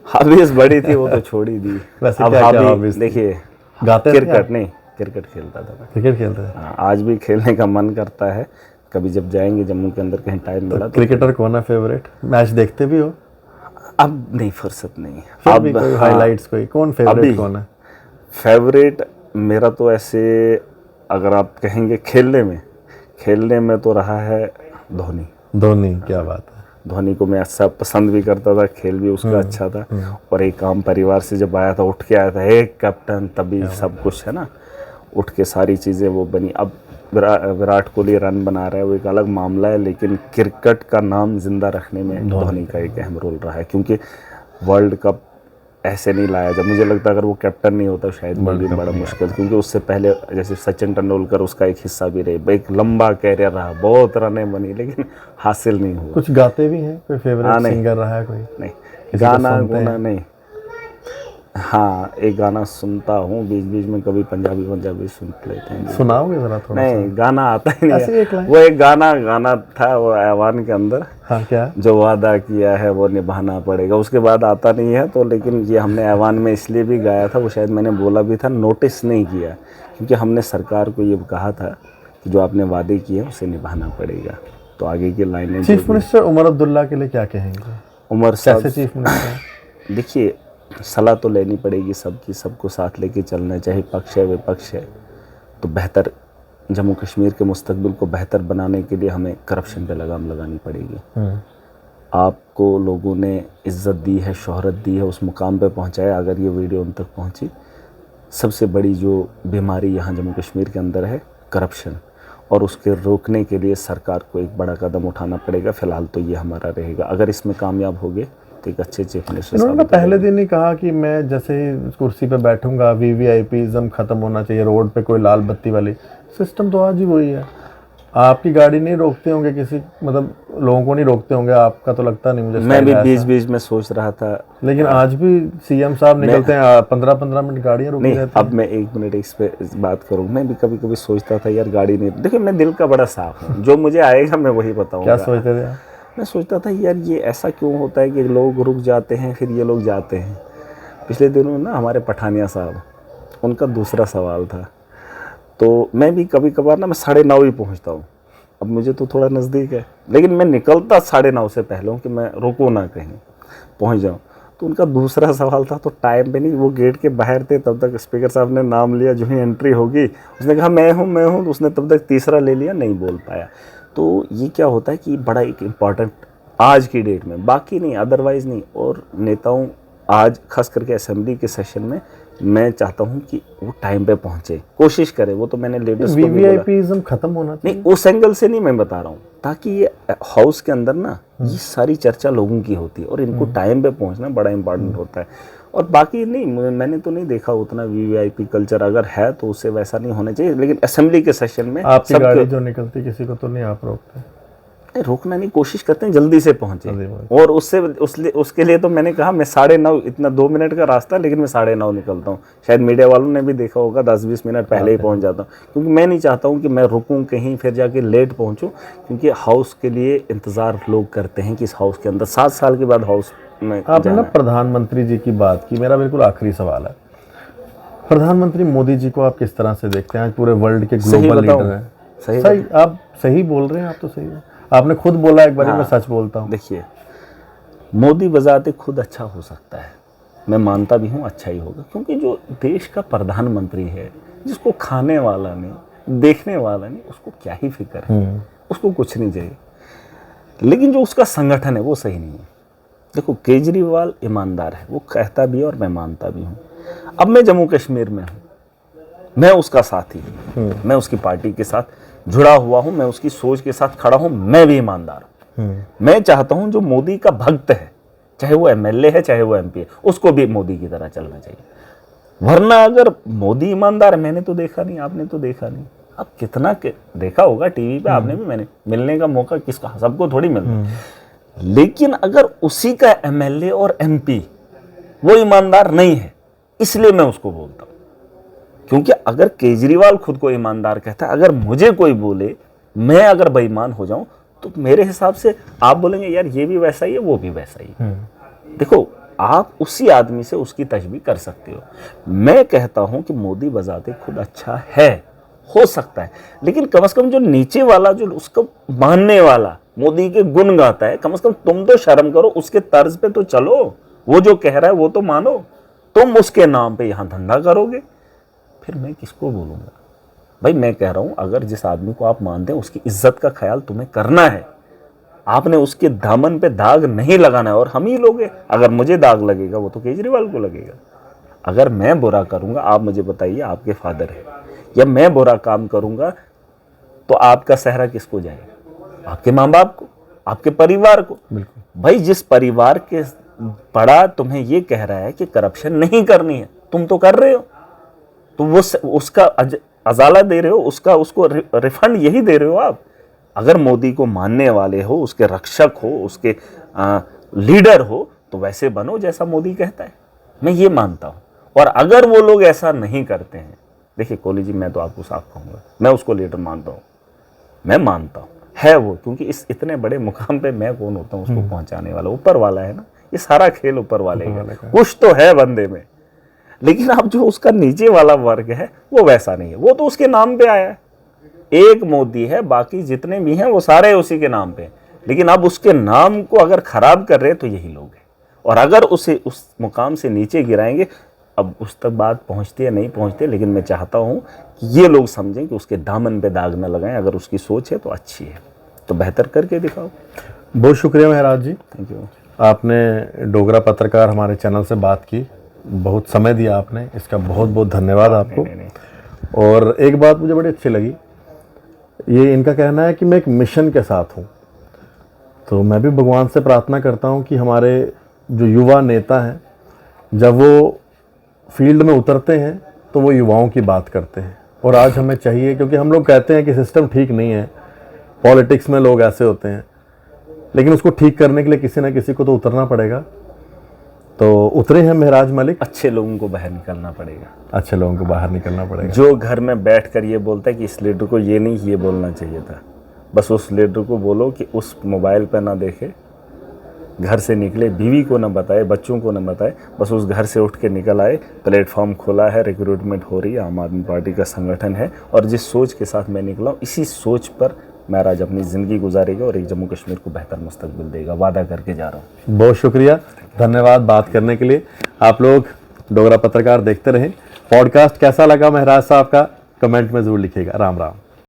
हॉबीज बड़ी थी, वो तो छोड़ ही दी। वैसे अब क्या हॉबी हॉबीज? देखिए, गाते क्रिकेट नहीं, क्रिकेट खेलता था मैं। क्रिकेट खेलते हैं? हाँ, आज भी खेलने का मन करता है, कभी जब जाएंगे जम्मू के अंदर कहीं टाइम मिला तो। क्रिकेटर कौन है फेवरेट? मैच देखते भी हो? अब नहीं, फुर्सत नहीं है। फिर भी कोई हाइलाइट्स, कोई कौन फेवरेट कौन है? फेवरेट मेरा तो ऐसे अगर आप कहेंगे खेलने में तो रहा है धोनी। धोनी, क्या बात है। धोनी को मैं अच्छा पसंद भी करता था, खेल भी उसका अच्छा था। और एक आम परिवार से जब आया था, उठ के आया था, एक कैप्टन, तभी सब कुछ है ना, उठ के सारी चीज़ें वो बनी। अब विराट कोहली रन बना रहा है, वो एक अलग मामला है, लेकिन क्रिकेट का नाम जिंदा रखने में धोनी का एक अहम रोल रहा है। क्योंकि वर्ल्ड कप ऐसे नहीं लाया जब, मुझे लगता है अगर वो कैप्टन नहीं होता शायद भी बड़ा मुश्किल, क्योंकि उससे पहले जैसे सचिन तेंदुलकर उसका एक हिस्सा भी रहे, एक लंबा कैरियर रहा, बहुत रनें बनी, लेकिन हासिल नहीं हुआ। कुछ गाते भी हैं? कोई फेवरेट सिंगर रहा है कोई? नहीं, गाना नहीं। हाँ, एक गाना सुनता हूँ बीच बीच में, कभी पंजाबी सुन लेते हैं। सुनाओगे जरा थोड़ा? नहीं, गाना आता ही नहीं है। एक वो एक गाना था वो ऐवान के अंदर। हाँ, क्या? जो वादा किया है वो निभाना पड़ेगा, उसके बाद आता नहीं है। तो लेकिन ये हमने ऐवान में इसलिए भी गाया था, वो शायद मैंने बोला भी था, नोटिस नहीं किया, क्योंकि हमने सरकार को ये कहा था कि जो आपने वादे किए उसे निभाना पड़ेगा। तो आगे की लाइनें। चीफ मिनिस्टर उमर अब्दुल्ला के लिए क्या कहेंगे? उमर साहब कैसे चीफ मिनिस्टर? देखिए, सलाह तो लेनी पड़ेगी सबकी, सबको साथ लेके चलना, चाहे पक्ष है विपक्ष है। तो बेहतर जम्मू कश्मीर के मुस्तकबिल को बेहतर बनाने के लिए हमें करप्शन पे लगाम लगानी पड़ेगी। आपको लोगों ने इज्जत दी है, शोहरत दी है, उस मुकाम पे पहुंचाया। अगर ये वीडियो उन तक पहुंची, सबसे बड़ी जो बीमारी यहाँ जम्मू कश्मीर के अंदर है करप्शन, और उसके रोकने के लिए सरकार को एक बड़ा कदम उठाना पड़ेगा। फिलहाल तो ये हमारा रहेगा, अगर इसमें कामयाब हो गए तो एक अच्छे चीफ मिनिस्टर। उन्होंने पहले दिन ही कहा कि मैं जैसे ही कुर्सी पे बैठूंगा वीवीआईपीज़म खत्म होना चाहिए, रोड पे कोई लाल बत्ती वाली सिस्टम तो आज ही वही है। आपकी गाड़ी नहीं रोकते होंगे किसी, मतलब लोगों को नहीं रोकते होंगे, आपका तो लगता नहीं मुझे। मैं भी बीच में सोच रहा था, लेकिन आज भी सीएम साहब निकलते हैं 15-15 मिनट गाड़ियाँ रुकी रहती हैं। अब मैं 1 मिनट इस पे बात करूँ। मैं भी कभी कभी सोचता था यार गाड़ी नहीं, देखिए मैं दिल का बड़ा साफ हूँ, जो मुझे आएगा मैं वही बताऊँगा। क्या सोचते थे? मैं सोचता था यार ये ऐसा क्यों होता है कि लोग रुक जाते हैं फिर ये लोग जाते हैं। पिछले दिनों ना हमारे पठानिया साहब, उनका दूसरा सवाल था, तो मैं भी कभी कभार ना मैं 9:30 ही पहुंचता हूँ। अब मुझे तो थोड़ा नज़दीक है, लेकिन मैं निकलता 9:30 से पहले हूँ कि मैं रुको ना कहीं, पहुँच जाऊँ। तो उनका दूसरा सवाल था, तो टाइम पे नहीं, वो गेट के बाहर थे, तब तक स्पीकर साहब ने नाम लिया, जो ही एंट्री होगी उसने कहा मैं हूँ, तो उसने तब तक तीसरा ले लिया, नहीं बोल पाया। तो ये क्या होता है कि बड़ा एक इम्पॉर्टेंट आज की डेट में, बाकी नहीं, अदरवाइज़ नहीं। और नेताओं आज खास करके असेंबली के सेशन में मैं चाहता हूं कि वो टाइम पे पहुंचे, कोशिश करें। वो तो मैंने लेटेस्ट वीवीआईपीज़म खत्म होना चाहिए। नहीं, उस एंगल से नहीं मैं बता रहा हूं, ताकि ये हाउस के अंदर ना ये सारी चर्चा लोगों की होती है और इनको टाइम पे पहुंचना बड़ा इंपॉर्टेंट होता है। और बाकी नहीं, मैंने तो नहीं देखा उतना वीवीआईपी कल्चर, अगर है तो उसे वैसा नहीं होना चाहिए। लेकिन असेंबली के सेशन में आपकी गाड़ी जो निकलती किसी को तो नहीं आप रोकते? रोकना नहीं, कोशिश करते हैं जल्दी से पहुंचे। और उसके लिए तो मैंने कहा मैं 9:30, इतना 2 मिनट का रास्ता, लेकिन मैं 9:30 निकलता हूँ। शायद मीडिया वालों ने भी देखा होगा, 10-20 मिनट पहले ही पहुंच जाता हूँ, क्योंकि मैं नहीं चाहता हूँ कि मैं रुकूँ कहीं फिर जाके लेट पहुँचूँ। क्योंकि हाउस के लिए इंतज़ार लोग करते हैं कि इस हाउस के अंदर 7 साल के बाद हाउस में। आपने ना प्रधानमंत्री जी की बात की, मेरा बिल्कुल आखिरी सवाल है, प्रधानमंत्री मोदी जी को आप किस तरह से देखते हैं? आज पूरे वर्ल्ड के ग्लोबल लीडर हैं। सही, आप सही बोल रहे हैं, आप तो सही है। आपने खुद बोला एक बार, मैं सच बोलता हूँ। देखिए, मोदी बजाते खुद अच्छा हो सकता है, मैं मानता भी हूँ अच्छा ही होगा, क्योंकि जो देश का प्रधानमंत्री है, जिसको खाने वाला नहीं, देखने वाला नहीं, उसको क्या ही फिक्र है, उसको कुछ नहीं चाहिए। लेकिन जो उसका संगठन है वो सही नहीं है। देखो, केजरीवाल ईमानदार है, वो कहता भी है और मैं मानता भी हूँ। अब मैं जम्मू कश्मीर में हूँ, मैं उसका साथी हूँ, मैं उसकी पार्टी के साथ जुड़ा हुआ हूँ, मैं उसकी सोच के साथ खड़ा हूँ, मैं भी ईमानदार हूँ। मैं चाहता हूँ जो मोदी का भक्त है, चाहे वो एमएलए है चाहे वो एमपी है, उसको भी मोदी की तरह चलना चाहिए। वरना अगर मोदी ईमानदार है, मैंने तो देखा नहीं, आपने तो देखा नहीं, आप कितना देखा होगा टीवी पे, आपने भी, मैंने, मिलने का मौका किसका, सबको थोड़ी मिलता है। लेकिन अगर उसी का एमएलए और एमपी वो ईमानदार नहीं है, इसलिए मैं उसको बोलता हूं। क्योंकि अगर केजरीवाल खुद को ईमानदार कहता है, अगर मुझे कोई बोले मैं अगर बेईमान हो जाऊं, तो मेरे हिसाब से आप बोलेंगे यार ये भी वैसा ही है, वो भी वैसा ही है। देखो, आप उसी आदमी से उसकी तशबीह कर सकते हो। मैं कहता हूं कि मोदी बजाते खुद अच्छा है, हो सकता है, लेकिन कम से कम जो नीचे वाला, जो उसको मानने वाला मोदी के गुण गाता है, कम से कम तुम तो शर्म करो, उसके तर्ज पे तो चलो। वो जो कह रहा है वो तो मानो। तुम उसके नाम पे यहां धंधा करोगे, फिर मैं किसको बोलूंगा? भाई मैं कह रहा हूं, अगर जिस आदमी को आप मानते हैं उसकी इज्जत का ख्याल तुम्हें करना है, आपने उसके दामन पे दाग नहीं लगाना है। और हम ही लोग हैं, अगर मुझे दाग लगेगा वो तो केजरीवाल को लगेगा। अगर मैं बुरा करूंगा, आप मुझे बताइए, आपके फादर है, या मैं बुरा काम करूंगा तो आपका सहरा किसको जाएगा? आपके माँ बाप को, आपके परिवार को। भाई जिस परिवार के बड़ा तुम्हें ये कह रहा है कि करप्शन नहीं करनी है, तुम तो कर रहे हो, तो वो उसका अजाला दे रहे हो, उसको रिफंड यही दे रहे हो आप। अगर मोदी को मानने वाले हो, उसके रक्षक हो, उसके लीडर हो, तो वैसे बनो जैसा मोदी कहता है। मैं ये मानता हूँ। और अगर वो लोग ऐसा नहीं करते हैं, देखिए कोहली जी, मैं तो आपको साफ कहूँगा, मैं उसको लीडर मानता हूँ, मैं मानता हूँ है वो, क्योंकि इस इतने बड़े मुकाम पे मैं कौन होता हूँ उसको पहुंचाने वाला? ऊपर वाला है ना, ये सारा खेल ऊपर वाले का, कुछ तो है बंदे में। लेकिन अब जो उसका नीचे वाला वर्ग है वो वैसा नहीं है, वो तो उसके नाम पे आया है। एक मोदी है, बाकी जितने भी हैं वो सारे उसी के नाम पे। लेकिन अब उसके नाम को अगर खराब कर रहे हैं तो यही लोग हैं। और अगर उसे उस मुकाम से नीचे गिराएंगे, अब उस तक बात पहुंचती है नहीं पहुंचती, लेकिन मैं चाहता हूं कि ये लोग समझें कि उसके दामन पे दाग न लगाएं। अगर उसकी सोच है तो अच्छी है, तो बेहतर करके दिखाओ। बहुत शुक्रिया महराज जी, थैंक यू। आपने डोगरा पत्रकार हमारे चैनल से बात की, बहुत समय दिया आपने, इसका बहुत बहुत धन्यवाद आपको। नहीं। और एक बात मुझे बड़ी अच्छी लगी, ये इनका कहना है कि मैं एक मिशन के साथ हूँ। तो मैं भी भगवान से प्रार्थना करता हूँ कि हमारे जो युवा नेता हैं, जब वो फील्ड में उतरते हैं तो वो युवाओं की बात करते हैं। और आज हमें चाहिए, क्योंकि हम लोग कहते हैं कि सिस्टम ठीक नहीं है, पॉलिटिक्स में लोग ऐसे होते हैं, लेकिन उसको ठीक करने के लिए किसी ना किसी को तो उतरना पड़ेगा। तो उतरे हैं महराज मलिक। अच्छे लोगों को बाहर निकलना पड़ेगा, अच्छे लोगों को बाहर निकलना पड़ेगा। जो घर में बैठकर ये बोलता है कि इस लीडर को ये नहीं ये बोलना चाहिए था, बस उस लीडर को बोलो कि उस मोबाइल पर ना देखे, घर से निकले, बीवी को ना बताए, बच्चों को ना बताए, बस उस घर से उठ के निकल आए। प्लेटफॉर्म खोला है, रिक्रूटमेंट हो रही है, आम आदमी पार्टी का संगठन है, और जिस सोच के साथ मैं निकला हूँ, इसी सोच पर महराज अपनी ज़िंदगी गुजारेगा और एक जम्मू कश्मीर को बेहतर मुस्तकबिल देगा, वादा करके जा रहा हूँ। बहुत शुक्रिया, धन्यवाद बात करने के लिए। आप लोग डोगरा पत्रकार देखते रहें। पॉडकास्ट कैसा लगा महराज साहब का, कमेंट में ज़रूर लिखिएगा। राम राम।